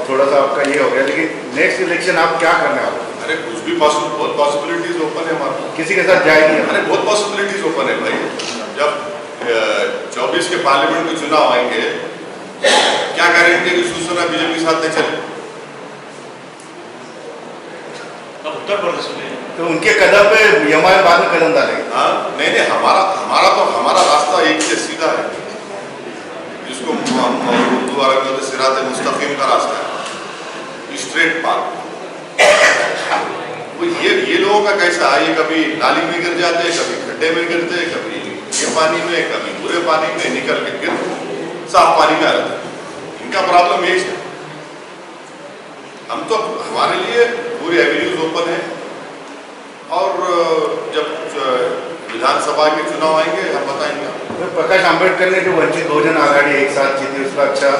थोड़ा सा आपका ये हो गया, लेकिन नेक्स्ट इलेक्शन आप क्या करने वाले? अरे कुछ भी बहुत पॉसिबिलिटीज ओपन है हमारे। किसी के साथ जाएगी? अरे बहुत पॉसिबिलिटीज ओपन है भाई। जब 24 के पार्लियामेंट के चुनाव आएंगे, क्या गारंटी कि शिवसेना बीजेपी साथ नहीं चले? उत्तर प्रदेश में तो उनके कदम पे एमआईएम बाद में कदम डालेगी। हाँ नहीं, हमारा रास्ता एक से सीधा है, जिसको उर्दू अरब में सिरात मुस्तकीम का रास्ता है, स्ट्रेट पाथ। वो ये लोगों का कैसा है, ये कभी नाली में गिर जाते, कभी खड्डे में गिरते, कभी ये पानी में, कभी बुरे पानी में, निकल के गिर साफ पानी में आ जाते। इनका प्रॉब्लम यही है। हम तो हमारे लिए पूरे एवेन्यूज ओपन है। और जब विधानसभा के चुनाव आएंगे हम बताएंगे। तो प्रकाश आंबेडकर ने जो वंचित बहुजन आघाड़ी एक साथ जीती उसका अच्छा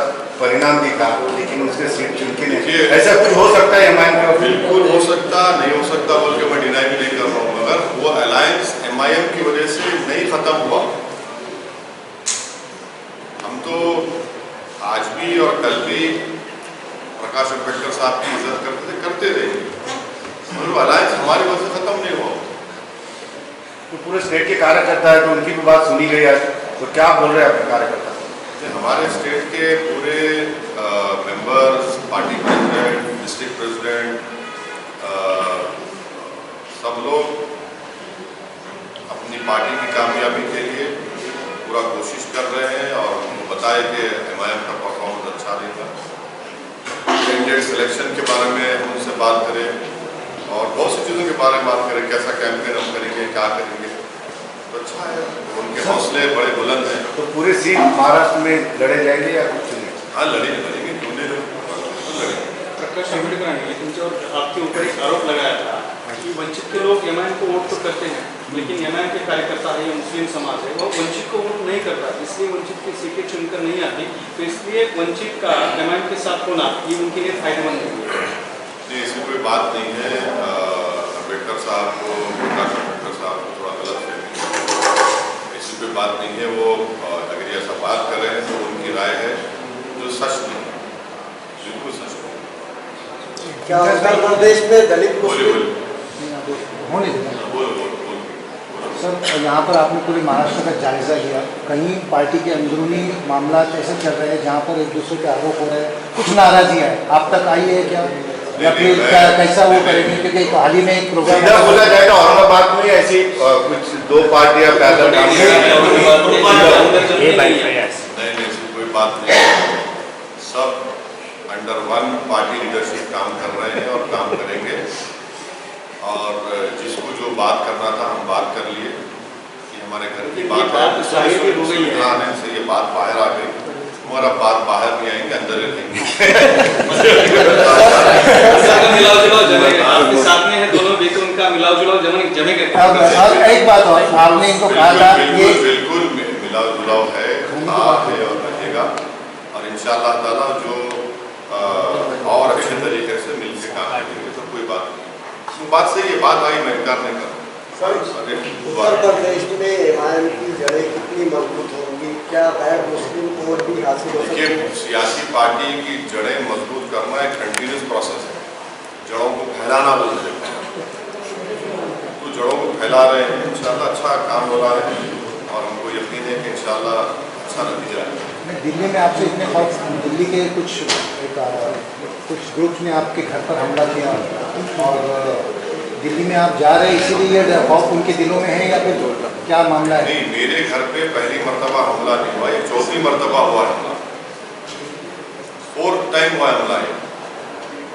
परिणाम दिखा, लेकिन उसके सीट चुनके नहीं। ऐसा कुछ हो सकता है एमआईएम का? बिल्कुल हो सकता, नहीं हो सकता बोल के मैं डिनाई भी नहीं कर रहा हूँ, मगर वो अलायंस एमआईएम की वजह से नहीं खत्म हुआ। हम तो आज भी और कल भी प्रकाश आंबेडकर साहब की इज्जत करते रहे, मतलब अलायंस हमारी वजह से खत्म नहीं हुआ। तो पूरे स्टेट के कार्यकर्ता है तो उनकी भी बात सुनी गई आज, तो क्या बोल रहे हैं अपने कार्यकर्ता? हमारे स्टेट के पूरे members, party president, district president, सब लोग अपनी पार्टी की कामयाबी के लिए पूरा कोशिश कर रहे हैं और उनको बताए कि एमआईएम का परफॉर्मेंस अच्छा रहेगा। कैंडिडेट सिलेक्शन के बारे में हम उनसे बात करें और बहुत सी चीज़ों के बारे में बात करें, कैसा कैंपेन हम करेंगे, क्या करेंगे, तो अच्छा है। उनके हौसले बड़े बुलंद हैं। तो पूरी सीट महाराष्ट्र में लड़े जाएंगे या कुछ नहीं? हाँ लड़ेंगे, क्यों नहीं लड़ेंगे। प्रकाश आंबेडकर ने लेकिन आपके ऊपर एक आरोप लगाया था कि वंचित के लोग एमआईएम को वोट तो करते हैं, लेकिन एमआईएम के कार्यकर्ता है, मुस्लिम समाज है, वो वंचित को वोट नहीं करता, इसलिए वंचित की सीटें चुनकर नहीं आती, तो इसलिए वंचित का एमआईएम के साथ होना ये उनके लिए फायदेमंद है। नहीं, ऐसी कोई बात नहीं है। अम्बेडकर साहब को, प्रकाश आंबेडकर साहब को थोड़ा गलत है, ऐसी कोई बात नहीं है। वो अगर ये ऐसा बात कर रहे हैं तो उनकी राय है जो सच नहीं, बिल्कुल सच नहीं। क्या उत्तर प्रदेश में दलित मुस्लिम होने देना सर, यहाँ पर आपने पूरे महाराष्ट्र का जायजा लिया, कहीं पार्टी के अंदरूनी मामला ऐसे चल रहे हैं जहाँ पर एक दूसरे के आरोप हो रहे हैं, कुछ नाराजगियाँ हैं, आप तक आई है क्या, या फिर कैसा वो करेंगे? क्योंकि हाल ही में एक प्रोग्राम सीधा बोला जाए तो औरंगाबाद में ऐसी कुछ दो पार्टियां पैदल काम कर रही हैं। नहीं, ऐसी कोई बात नहीं है। सब अंडर वन पार्टी लीडरशिप काम कर रहे हैं और काम करेंगे। और जिसको जो बात करना था हम बात कर लिए कि हमारे घर की बात आने से ये बात बाहर आ गई, मगर अब बात बाहर नहीं आएंगे, अंदर ही रहेंगे। मिलाव जुलाव जमेगा, आपके साथ में है दोनों भी, तो उनका मिलाव जुलाव जमेगा। अब एक बात और, आपने इनको कहा था ये बिल्कुल मिलाव जुलाव है और रहेगा, और इंशाअल्लाह ताला जो और अच्छे तरीके से मिलकर काम करेंगे, तो कोई बात नहीं। बात से ये बात आई, मैं इनकार नहीं कर रहा। उत्तर प्रदेश में एमआईएम की जड़ें कितनी मजबूत होंगी? क्या गैर मुस्लिम वोट भी हासिल हो सकते हैं? सियासी पार्टी की जड़ें मजबूत करना एक कंटिन्यूस प्रोसेस है, जड़ों को फैलाना बोलते हैं। तो जड़ों को फैला रहे हैं, इंशाल्लाह अच्छा काम हो रहा है और हमको यकीन है कि इंशाल्लाह अच्छा नतीजा है। दिल्ली में आपसे इतने खौफ, दिल्ली के कुछ ग्रुप्स ने आपके घर पर हमला किया और दिल्ली में आप जा रहे हैं, इसीलिए ये खौफ उनके दिलों में है या फिर क्या मामला है? नहीं, मेरे घर पे पहली मर्तबा हमला नहीं हुआ, ये चौथी मर्तबा हुआ हमला, 4th टाइम हुआ हमला है।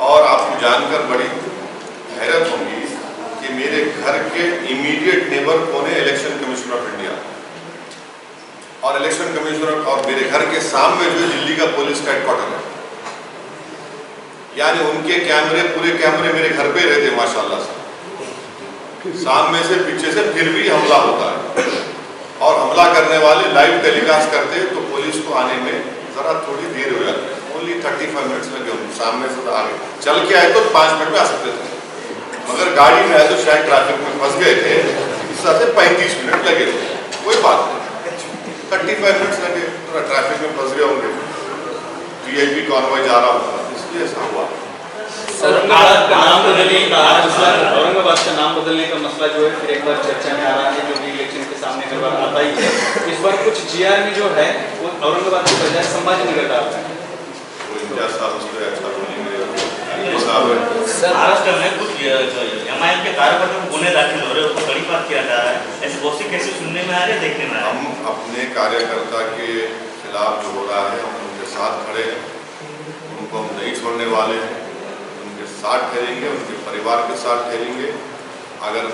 और आपको जानकर बड़ी हैरत होगी कि मेरे घर के इमीडिएट नेबर कौन है? Election commission of India. और इलेक्शन कमीशनर और मेरे घर के सामने जो दिल्ली का पुलिस का हेडक्वार्टर है, यानी उनके कैमरे, पूरे कैमरे मेरे घर पे रहते माशाल्लाह से, सामने से पीछे से, फिर भी हमला होता है। और हमला करने वाले लाइव टेलीकास्ट करते तो पुलिस को आने में जरा थोड़ी देर हो जाती है, ओनली 35 मिनट्स लगे। सामने से तो आगे चल के आए तो 5 मिनट में आ सकते थे, मगर गाड़ी में आए तो शायद ट्रैफिक में फंस गए थे, इस तरह से 35 मिनट लगे थे। कोई बात नहीं, 35 मिनट्स लगे, थोड़ा ट्रैफिक में फंस गए होंगे, वीआईपी कॉन्वॉय जा रहा होगा, इसलिए ऐसा हुआ। औरंगाबाद का नाम बदलने का मसला जो है फिर एक बार चर्चा में आ रहा है, जो भी इलेक्शन के सामने हर बार आता ही है। इस बार कुछ जीआर में जो है वो औरंगाबाद की बजाय संभाजीनगर डाल रहा है। महाराष्ट्र में कुछ एमआईएम के कार्यकर्ताओं को गुने दाखिल हो रहे हैं, उसको तड़ीपार किया जा रहा है, ऐसे बहुत सी केसेस सुनने में आ रहे हैं, देखने में आ रहे हैं। हम अपने कार्यकर्ता के खिलाफ जो हो रहा है हम उनके साथ खड़े हैं, उनको हम नहीं छोड़ने वाले हैं, उनके साथ ठहरेंगे, उनके परिवार के साथ ठहरेंगे। अगर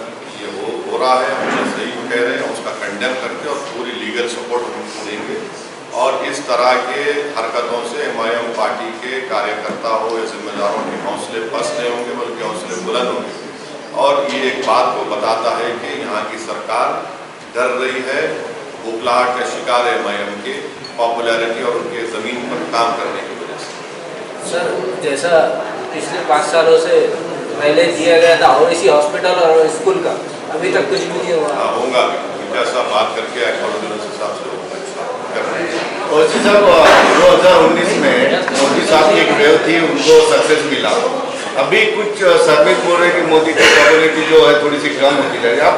ये हो रहा है, हम सही कह रहे हैं, उसका कंडेम करके और पूरी लीगल सपोर्ट हम उनको देंगे और इस तरह के हरकतों से एमआईएम पार्टी के कार्यकर्ता हो या जिम्मेदारों के हौसले पस्त नहीं होंगे बल्कि हौसले बुलंद होंगे। और ये एक बात को बताता है कि यहाँ की सरकार डर रही है बुखलाहट का शिकार है एमआईएम के पॉपुलैरिटी और उनके ज़मीन पर काम करने की वजह से। सर, जैसा पिछले 5 सालों से पहले दिया गया था और इसी हॉस्पिटल और स्कूल का अभी तक कुछ भी नहीं हुआ। हाँ, होगा भी ऐसा बात करके ऑर्डिनेंस हिसाब से कर रहे हैं। और जी साहब 2019 में मोदी साहब की एक वेव थी, उनको सक्सेस मिला। अभी कुछ सर्वे बोल रहे कि मोदी की पॉपुलैरिटी जो है थोड़ी सी कम होती जा रही है। आप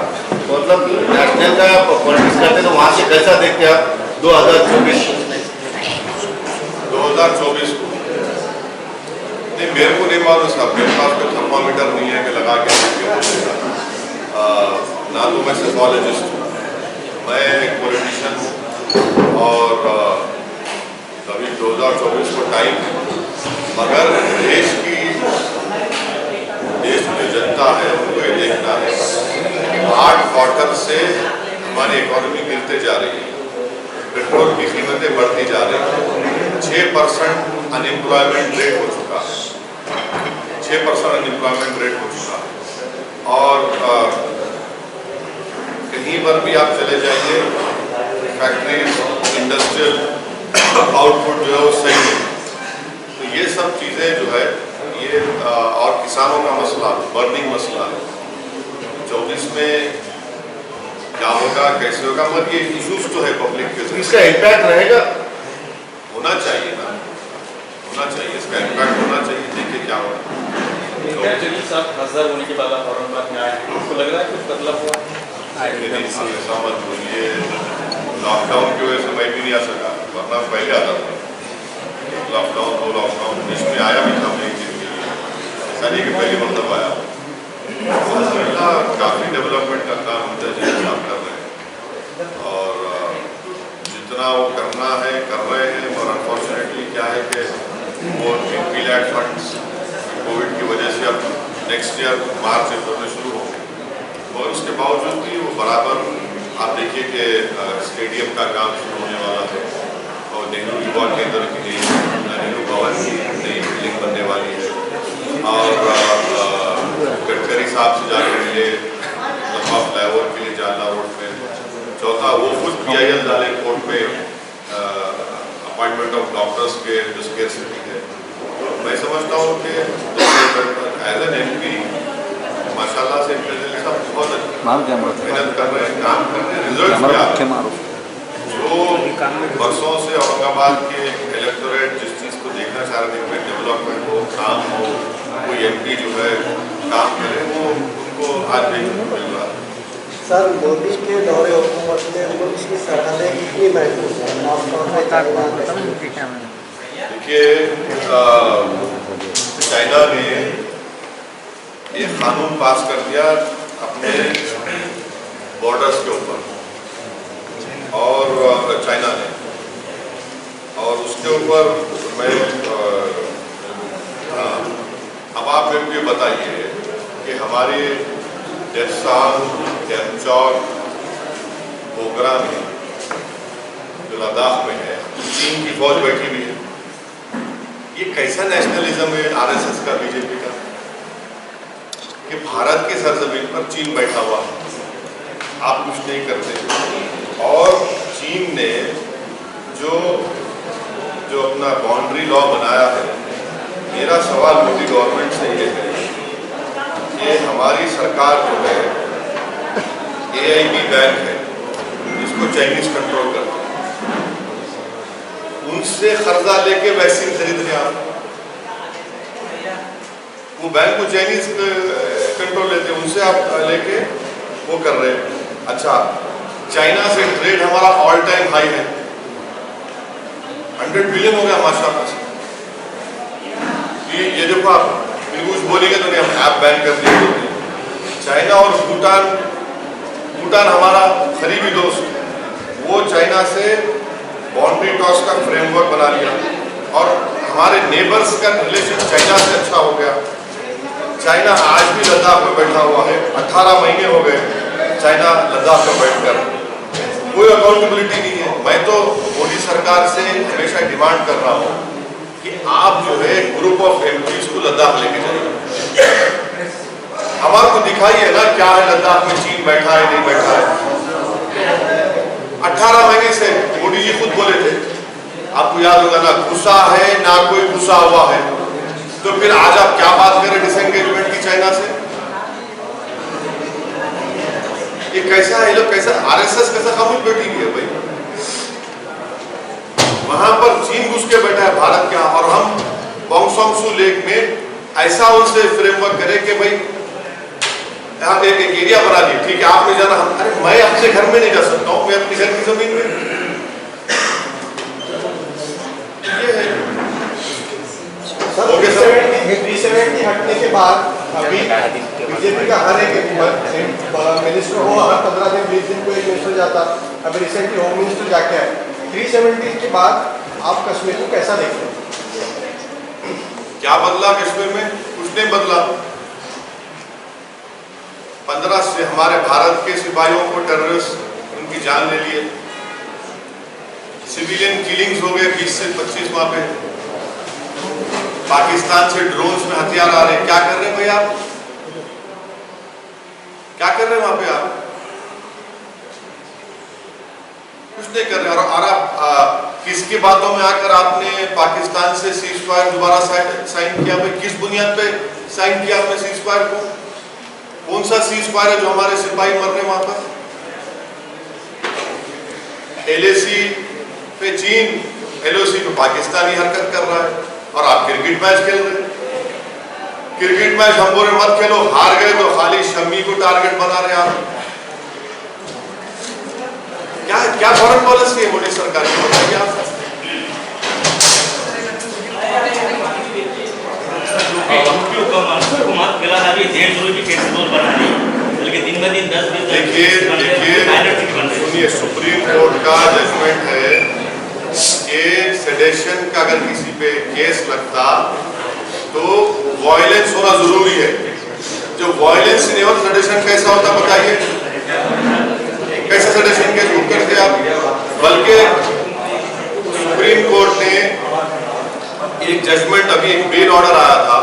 मतलब नेशनल का पॉलिटिक्स करते तो वहाँ से कैसा देखते हैं आप 2024 को? नहीं, मेरे को नहीं मालूम साहब, मेरे पास कोई थर्मामीटर नहीं है कि लगा के ना तो मैं साइकोलॉजिस्ट हूँ, मैं एक पॉलिटिशियन हूँ और अभी 2024 को टाइम है, मगर देश की जो जनता है उनको ये देखना है 8 क्वार्टर से हमारी इकोनॉमी गिरते जा रही है, पेट्रोल की कीमतें बढ़ती जा रही हैं, 6% अनएम्प्लॉयमेंट रेट हो चुका है, 6% अनएम्प्लॉयमेंट रेट हो चुका है। और कहीं पर भी आप चले जाइए फैक्ट्रीज इंडस्ट्रियल आउटपुट जो है वो सही है। तो ये सब चीज़ें जो है ये और किसानों का मसला बर्निंग मसला है। 24 में क्या होगा कैसे होगा, मगर ये इशूज तो है पब्लिक के, इसका इम्पैक्ट रहेगा, होना चाहिए ना, होना चाहिए, इसका इम्पैक्ट होना चाहिए। देखिए क्या होगा। एक्चुअली साहब खासदार होने के बाद आप औरंगाबाद में आए हैं, आपको लग रहा है कुछ बदलाव हुआ? ऐसा मत बोलिए, लॉकडाउन की वजह से मैं भी नहीं आ सका, वरना पहले आता था। लॉकडाउन 2 लॉकडाउन बीच में आया भी था मैं एक दिन के लिए, ऐसा नहीं कि पहली मतलब आया। काफ़ी डेवलपमेंट का काम होता है जिसे काम कर रहे हैं और जितना वो करना है कर रहे हैं। और अनफॉर्चुनेटली क्या है कि वो पीलैट फंड्स कोविड की वजह से अब नेक्स्ट ईयर मार्च अप्रैल में शुरू होंगे, और उसके बावजूद भी वो बराबर आप देखिए कि स्टेडियम का काम शुरू होने वाला है और नेहरू युवा केंद्र की नई नेहरू भवन की नई बिल्डिंग बनने वाली है। और गडकरी साहब से जाके मिले लंबा फ्लाईओवर के लिए जालना रोड पे। चौथा वो खुद PIL डाले कोर्ट पे अपॉइंटमेंट ऑफ डॉक्टर्स के जो स्केर्सिटी है। तो मैं समझता हूँ कि एज एन MP माशाल्लाह से प्रेसिडेंट साहब बहुत मेहनत कर रहे हैं, काम कर रहे हैं, रिजल्ट भी आ रहे हैं। जो बरसों से औरंगाबाद के इलेक्टोरेट जिस चीज़ को देखना चाह रहे थे, डेवलपमेंट हो, काम हो, कोई MP जो है काम करे, वो उनको आज देखने को मिल रहा है। सर, मोदी के दौरे हुकूमत में मुल्क की सरहदें कितनी महत्वपूर्ण है? देखिए चाइना ने एक कानून पास कर दिया अपने बॉर्डर्स के ऊपर, और चाइना ने, और उसके ऊपर मैं अब आप मेरे को ये बताइए कि हमारे डेप्सांग, कैमचौर, बोगरा में जो लद्दाख में है चीन की फौज बैठी हुई है। ये कैसा नेशनलिज्म है RSS का, BJP का, कि भारत की सरजमीन पर चीन बैठा हुआ, आप कुछ नहीं करते। और चीन ने जो अपना बाउंड्री लॉ बनाया है, मेरा सवाल मोदी गवर्नमेंट से ये है कि हमारी सरकार जो है AIB बैंक है जिसको चाइनीज कंट्रोल करते हैं, उनसे कर्जा लेके वैक्सीन खरीद रहे आप। वो बैंक को चाइनीज कंट्रोल लेते हैं, उनसे आप लेके वो कर रहे हैं। अच्छा, चाइना से ट्रेड हमारा ऑल टाइम हाई है, 100 बिलियन हो गया माशाल्लाह से। ये देखो, आप कुछ बोलेंगे तो नहीं, हम ऐप बैन कर दिए। चाइना और भूटान हमारा करीबी दोस्त, वो चाइना से बाउंड्री टॉस का फ्रेमवर्क बना लिया और हमारे नेबर्स का रिलेशन चाइना से अच्छा हो गया। चाइना आज भी लद्दाख में बैठा हुआ है, 18 महीने हो गए चाइना लद्दाख में बैठकर, कोई अकाउंटेबिलिटी नहीं है। मैं तो मोदी सरकार से हमेशा डिमांड कर रहा हूँ कि आप जो है ग्रुप ऑफ एमपीज को लद्दाख लेके जाइए। हमारे को दिखाइए ना क्या है लद्दाख में, चीन बैठा है नहीं बैठा है। 18 महीने से मोदी जी खुद बोले थे, आपको याद होगा ना, घुसा है ना कोई घुसा हुआ है। तो फिर आज आप क्या बात करें डिसएंगेजमेंट की चाइना से? ये कैसा है, लोग कैसा, आरएसएस कैसा खामोश बैठी हुई है भाई? वहां पर चीन घुस के बैठा है भारत के, और हम बोंगसोंगसू लेक में ऐसा उनसे फ्रेमवर्क करें कि भाई आप एक एरिया बना दिए, ठीक है आप नहीं जाना। अरे मैं अपने घर में नहीं जा सकता हूँ, मैं अपने घर की जमीन में। ये है ओके सर। 370 हटने के बाद अभी बीजेपी का हर एक मिनिस्टर हो, हर 15 दिन 20 दिन कोई मिनिस्टर जाता। अभी रिसेंटली होम मिनिस्टर जाके आए। 370 के बाद आप कश्मीर को कैसा देखते हैं? क्या बदला कश्मीर में? कुछ नहीं बदला। 15 से हमारे भारत के सिपाहियों को टेररिस्ट उनकी जान ले लिए, सिविलियन किलिंग्स हो गए 20 से 25 वहां पे। पाकिस्तान से ड्रोन्स में हथियार आ रहे हैं। क्या कर रहे हैं भाई आप? क्या कर रहे हैं वहां पे आप? कुछ नहीं कर रहे। और आप किसकी बातों में आकर आपने पाकिस्तान से सीज फायर दोबारा साइन किया? भाई किस बुनियाद पे साइन किया आपने सीज फायर को? कौन सा सीज फायर है जो हमारे सिपाही मर रहे वहां पर? एलएसी पे चीन, एलओसी पे पाकिस्तानी हरकत कर रहा है, और आप क्रिकेट मैच खेल रहे हैं। क्रिकेट मैच हम बोले मत खेलो, हार गए तो खाली शम्मी को टारगेट बना रहे आप। क्या क्या फॉरेन पॉलिसी है मोदी सरकार की, बताइए आप। देखिए सुप्रीम कोर्ट का जजमेंट है कि सेडेशन का अगर किसी पे केस लगता तो वायलेंस होना जरूरी है। जो वायलेंस नहीं हो तो सेडेशन कैसा होता बताइए? कैसे सेडेशन केस बुक करते आप? बल्कि सुप्रीम कोर्ट ने एक जजमेंट, अभी एक बेल ऑर्डर आया था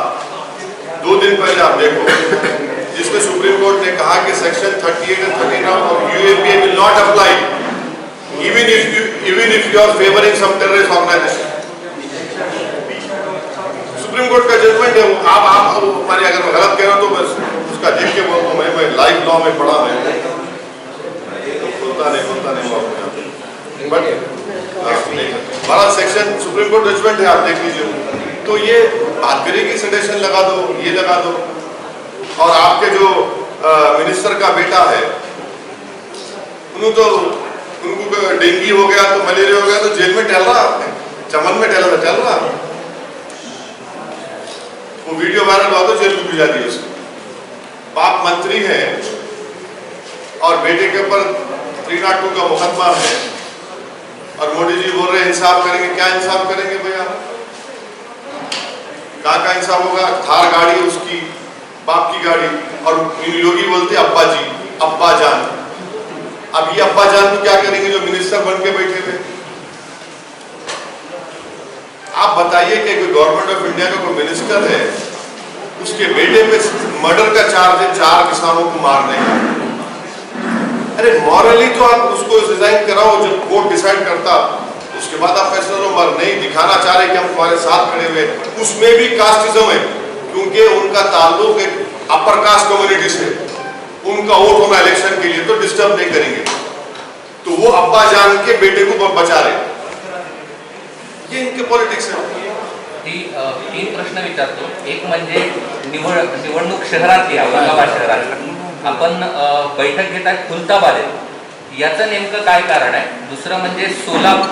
2 दिन पहले, आप देखो, जिसमें सुप्रीम कोर्ट ने कहा कि section 38 and 39 of UAPA will not apply even if you are favoring some terrorist organization। Supreme court का जजमेंट है। आप हमारे अगर मैं गलत कह रहा हूं तो बस उसका देख के बोलता हूं। मैं लाइफ लॉ में पढ़ा, मैं बोलता नहीं बट हमारा सेक्शन सुप्रीम कोर्ट जजमेंट है, आप देख लीजिए। तो ये बात करिए कि सेडेशन लगा दो, ये लगा दो। और आपके जो मिनिस्टर का बेटा है, उनको डेंगू हो गया तो मलेरिया हो गया तो जेल में टहल रहा, चमन में टहल रहा। वो वीडियो वायरल हुआ तो जेल में भिजा दी उसको। बाप मंत्री है और बेटे के ऊपर 302 का मुकदमा है, और मोदी जी बोल रहे हैं इंसाफ करेंगे। क्या इंसाफ करेंगे भैया? कहाँ का इंसाफ होगा? थार गाड़ी उसकी, बाप की गाड़ी, और योगी बोलते अब्बा जी, अब्बा जान। अब ये अब्बा जान तो क्या करेंगे जो मिनिस्टर बन के बैठे हुए? आप बताइए कि कोई गवर्नमेंट ऑफ इंडिया का कोई मिनिस्टर है, उसके बेटे पे मर्डर का चार्ज है 4 किसानों को मारने का। अरे मॉरली तो आप उसको रिजाइन कराओ, जब कोर्ट डिसाइड करता उसके बाद आप फैसला लो। मर नहीं दिखाना चाह रहे कि हम तुम्हारे साथ खड़े हुए, उसमें भी कास्टिज्म है, क्योंकि उनका ताल्लुक एक अपर कास्ट कम्युनिटी से। उनका वोट होना इलेक्शन के लिए तो डिस्टर्ब नहीं करेंगे, तो वो अब्बा जान के बेटे को बचा रहे। ये इनके पॉलिटिक्स है। 3 प्रश्न विचारतो। एक म्हणजे निवडणूक शहरातली, औरंगाबाद शहरात आपण बैठक घेता खुलताबाद, याचं नेमकं काय कारण आहे? दुसरं म्हणजे सोलापूर।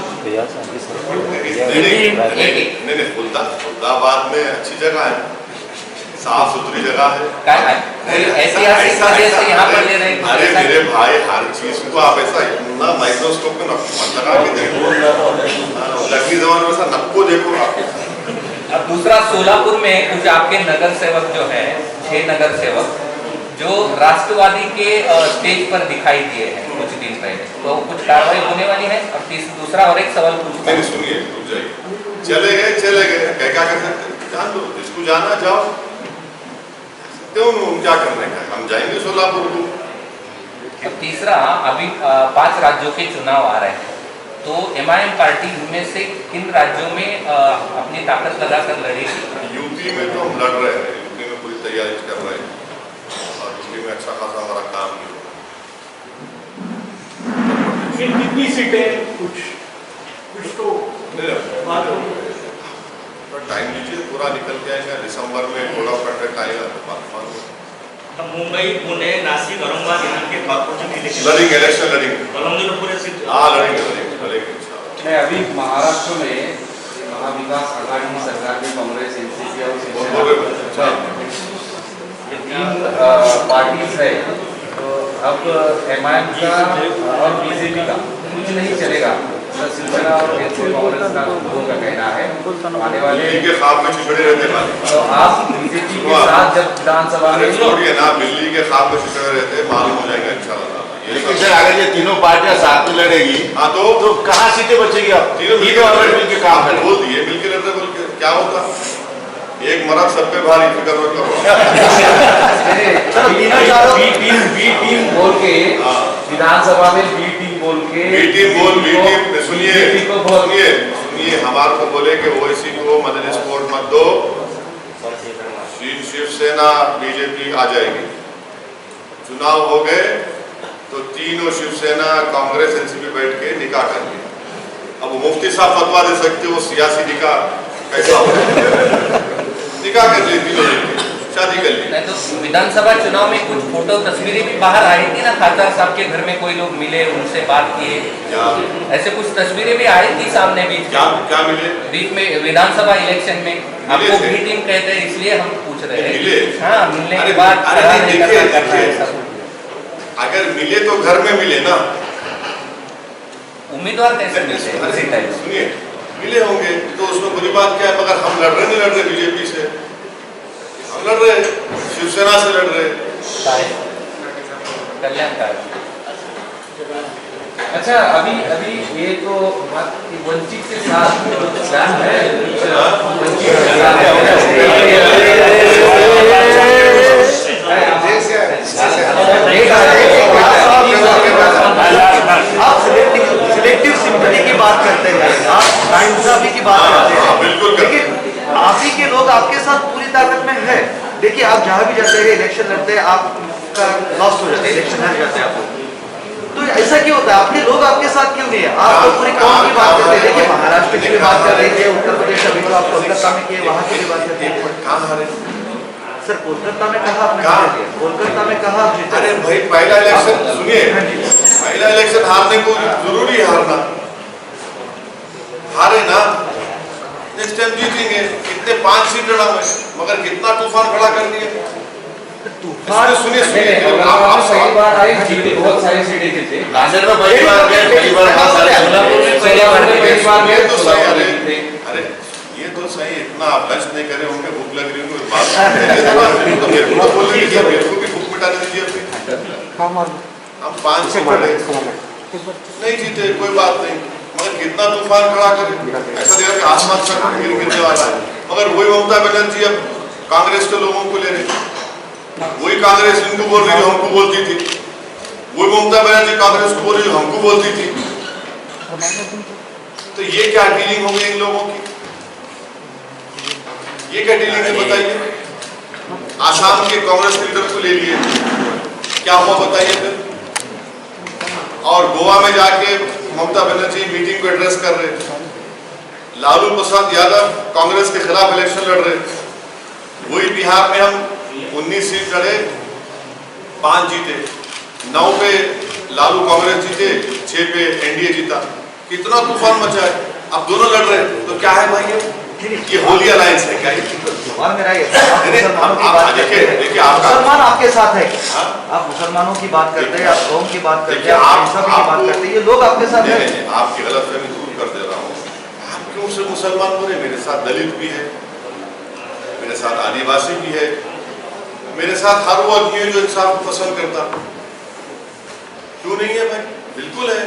नहीं खुलताबाद में अच्छी जगह है, साफ सुथरी जगह है। ऐतिहासिक वजह से यहाँ पर ले रहे। अरे मेरे भाई, हर चीज को आप ऐसा इतना माइक्रोस्कोप में मत लगा के देखो, लकड़ी जमाने में नक्को देखो आप। अब दूसरा, सोलापुर में कुछ आपके नगर सेवक जो है, 6 नगर सेवक, जो राष्ट्रवादी के स्टेज पर दिखाई दिए हैं कुछ दिन पहले, तो कुछ कार्रवाई होने वाली है। अब दूसरा और एक सवाल पूछता नहीं सुनिए, रुक जाइए। चले गए क्या कर सकते, जान दो, जिसको जाना जाओ, क्यों क्या करने का, हम जाएंगे सोलापुर को। अब तीसरा, अभी 5 राज्यों के चुनाव आ रहे हैं, तो MIM पार्टी इनमें से किन राज्यों में अपनी ताकत लगाकर लड़ेगी? यूपी में तो हम लड़ रहे हैं, यूपी में पूरी तैयारी कर रहे हैं और यूपी में अच्छा खासा हमारा काम भी होगा। कितनी सीटें कुछ तो बात हो, टाइम लीजिए, पूरा निकल के आएगा, दिसंबर में कोड ऑफ कंडक्ट आएगा तो बात मानो। तो मुंबई, पुणे, नासिक, औरंगाबाद यहाँ के कॉर्पोरेशन इलेक्शन लड़ेंगे, इलेक्शन लड़ेंगे। कॉलोनी पूरे सीट। हाँ लड़ेंगे। नहीं, अभी महाराष्ट्र में महाविकास आघाड़ी की सरकार ने कांग्रेस, एनसीपी और शिवसेना ये 3 पार्टीज है, तो अब MIM का और BJP का कुछ नहीं चलेगा। शिवसेना और कांग्रेस का लोगों का कहना है आने वाले के ख्वाब में छिछड़े रहते हैं, तो आप BJP के साथ जब विधानसभा में छोड़िए ना, बिल्ली के ख्वाब में छिछड़े रहते हैं, मालूम हो जाएगा इंशाल्लाह। लेकिन सर अगर ये तीनों पार्टियां साथ में लड़ेगी, हाँ तो कहाँ सीटें बचेगी? आप तीनों मिलकर काम करें, बोल दिए मिलकर लड़ते, बोल के क्या होता, एक मर्द सब पे भारी, फिक्र मत करो। बी टीम बोल के विधानसभा में बी टीम बोल के सुनिए, हमारे को बोले कि ओवैसी को मजलिस कोर्ट मत दो, शिवसेना बीजेपी आ जाएगी। चुनाव हो गए तो तीनों शिवसेना, कांग्रेस, एनसीपी बैठ के निकाह कर लिया। अब मुफ्ती साहब फतवा दे सकते, वो सियासी निकाह कैसा हो, निकाह कर ली, तीनों शादी कर ली। तो विधानसभा चुनाव में कुछ फोटो तस्वीरें भी बाहर आई थी ना, खासदार साहब के घर में कोई लोग मिले, उनसे बात किए, ऐसे कुछ तस्वीरें भी आई थी सामने बीच में। क्या मिले? बीच में विधानसभा इलेक्शन में आपको बी टीम कहते हैं, इसलिए हम पूछ रहे हैं। हाँ, मिलने के बाद अगर मिले तो घर में मिले ना, उम्मीदवार कैसे मिलते हैं? सुनिए, मिले होंगे तो उसमें बुरी बात क्या है, मगर हम लड़ रहे नहीं लड़ रहे बीजेपी से, हम लड़ रहे शिवसेना से लड़ रहे कल्याणकारी। अच्छा, अभी ये तो बात वंचित के साथ प्लान है, आप सिलेक्टिव सिंपैथी की बात करते हैं, आप नाइंसाफी की बात करते हैं, बिल्कुल, लेकिन आप ही के लोग आपके साथ पूरी ताकत में है। देखिए, आप जहाँ भी जाते हैं, इलेक्शन लड़ते हैं, आपका लॉस हो जाता है, इलेक्शन हार जाते हैं आप, तो ऐसा क्यों होता है? आपके लोग आपके साथ क्यों नहीं है? आप तो पूरी कौम की बात करते हैं। देखिए, महाराष्ट्र की भी बात कर रहे थे, उत्तर प्रदेश, अभी तो आप कोलकाता में किए, वहाँ की भी बात करते हैं। सर, कोलकाता में कहा आपने, कोलकाता में कहा। अरे भाई, पहला इलेक्शन सुनिए, पहला इलेक्शन हारने को जरूरी है, हारना, हारे ना, नेक्स्ट टाइम जीतेंगे। कितने 5 सीट लड़ा मैं, मगर कितना तूफान खड़ा कर दिया। तूफान सुनिए, पहली बार आए, बहुत सारी सीटें जीते, नासिर में पहली बार गए, पहली बार अरे ये तो सही, इतना आप लंच नहीं करे होंगे, भूख लग रही होंगे, बात तो मेरे को बोल रही है, मेरे को भी भूख मिटा दीजिए अपनी। हम 5 सीट नहीं जीते, कोई बात नहीं, मगर कितना तूफान खड़ा करे, ऐसा देखा कि आसमान से गिरने वाला है। मगर वही ममता बनर्जी अब कांग्रेस के लोगों को ले रही, वही कांग्रेस इनको बोल रही जो हमको बोलती थी, वही ममता बनर्जी कांग्रेस को बोल रही जो हमको बोलती थी। तो ये क्या डीलिंग हो गई इन लोगों की, ये क्या डीलिंग है बताइए? आसाम के कांग्रेस लीडर को ले लिए, क्या हुआ बताइए फिर? और गोवा में जाके ममता बनर्जी मीटिंग को एड्रेस कर रहे, लालू प्रसाद यादव कांग्रेस के खिलाफ इलेक्शन लड़ रहे, वही बिहार में हम 19 सीट लड़े, 5 जीते, 9 पे लालू कांग्रेस जीते, 6 पे एनडीए जीता। कितना तूफान मचा है, अब दोनों लड़ रहे, तो क्या है भाई ये होली अलायंस है क्या? सवाल मेरा ये देखिए, आपका मुसलमान आपके साथ है, आप मुसलमानों की बात करते हैं, आप कौम की बात करते हैं, आप इंसाफ की बात करते हैं, ये लोग आपके साथ है। आपकी गलतफहमी दूर कर दे रहा हूँ। आप क्यों से मुसलमान बोले? मेरे साथ दलित भी है, मेरे साथ आदिवासी भी है, मेरे साथ हर वो आदमी है जो इंसाफ को पसंद करता, क्यों नहीं है भाई? बिल्कुल है।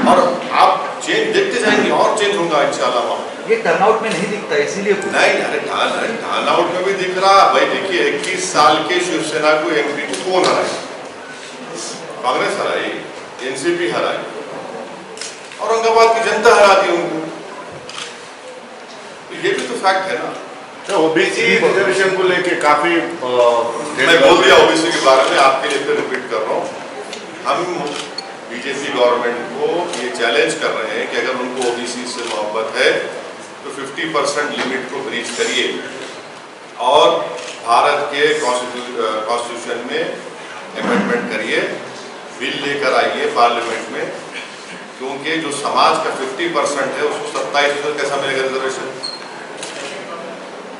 और आप चेंज देखते जाएंगे और चेंज होगा इंशाल्लाह। ये टर्नआउट में नहीं दिखता, इसीलिए नहीं, अरे टर्नआउट में भी दिख रहा भाई। देखिए 21 साल के शिवसेना को एमपी को कौन हराए? कांग्रेस हराई, एनसीपी हराई, औरंगाबाद की जनता हरा दी उनको। ये भी तो फैक्ट है ना। तो ओबीसी रिजर्वेशन को लेके काफी मैं बोल दिया ओबीसी के बारे में, आपके लिए फिर रिपीट कर रहा हूँ। हम बीजेपी गवर्नमेंट को ये चैलेंज कर रहे हैं कि अगर उनको ओबीसी से मोहब्बत है तो 50% लिमिट को ब्रीच करिए और भारत के कॉन्स्टिट्यूशन में अमेंडमेंट करिए, बिल लेकर आइए पार्लियामेंट में, क्योंकि जो समाज का 50% है उसको 27% कैसा मिलेगा रिजर्वेशन?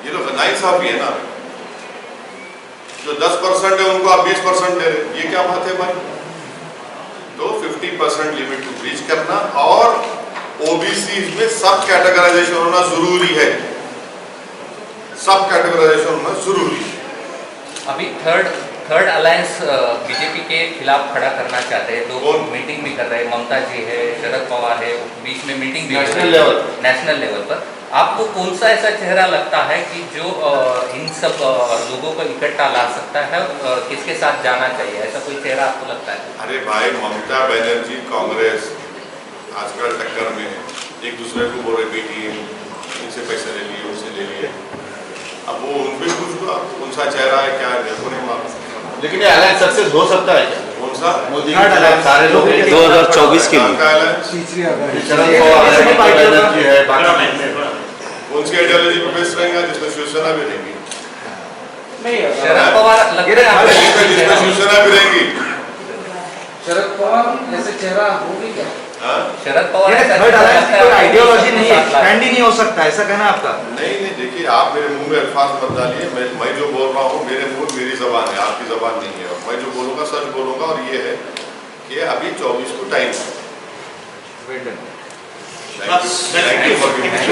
ये तो नाइंसाफी है ना। जो 10% है उनको आप 20% दे रहे, ये क्या बात है भाई? तो 50% लिमिट को ब्रीच करना और ओबीसी में सब कैटेगराइजेशन होना जरूरी है, सब कैटेगराइजेशन होना जरूरी है। अभी थर्ड अलायंस बीजेपी के खिलाफ खड़ा करना चाहते हैं, लोग मीटिंग भी कर रहे हैं। ममता जी है, शरद पवार है, बीच में मीटिंग भी नेशनल लेवल पर। आपको कौन सा ऐसा चेहरा लगता है कि जो इन सब लोगों को इकट्ठा ला सकता है? किसके साथ जाना चाहिए, ऐसा कोई चेहरा आपको लगता है? अरे भाई, ममता बनर्जी कांग्रेस आजकल टक्कर में है, एक दूसरे को बोल रहे बेटी इनसे पैसे ले लिए, उनसे ले लिए। अब वो उनपे कुछ हुआ, कौन सा चेहरा है क्या है देखो नहीं मालूम। लेकिन ये अलायंस सक्सेस हो सकता है क्या? कौन सा? मोदी सारे लोग 2024 के लिए तीसरी अगर शरद पवार है, बनर्जी है, कौन सी आइडियोलॉजी पे बेस रहेगा जिसमें शिवसेना भी रहेगी? शरद पवार लगता है जिसमें शिवसेना भी रहेगी। शरद पवार जैसे चेहरा होगी क्या? शरद पवार आइडियोलॉजी नहीं एक्सपैंड ही नहीं हो सकता, ऐसा कहना आपका? नहीं, देखिए आप मेरे मुंह में अल्फाज मत डालिए। मैं जो बोल रहा हूँ मेरे मुंह मेरी जबान है, आपकी जबान नहीं है। और मैं जो बोलूँगा सच बोलूँगा, और ये है कि अभी 24 को टाइम है। Thank you for giving me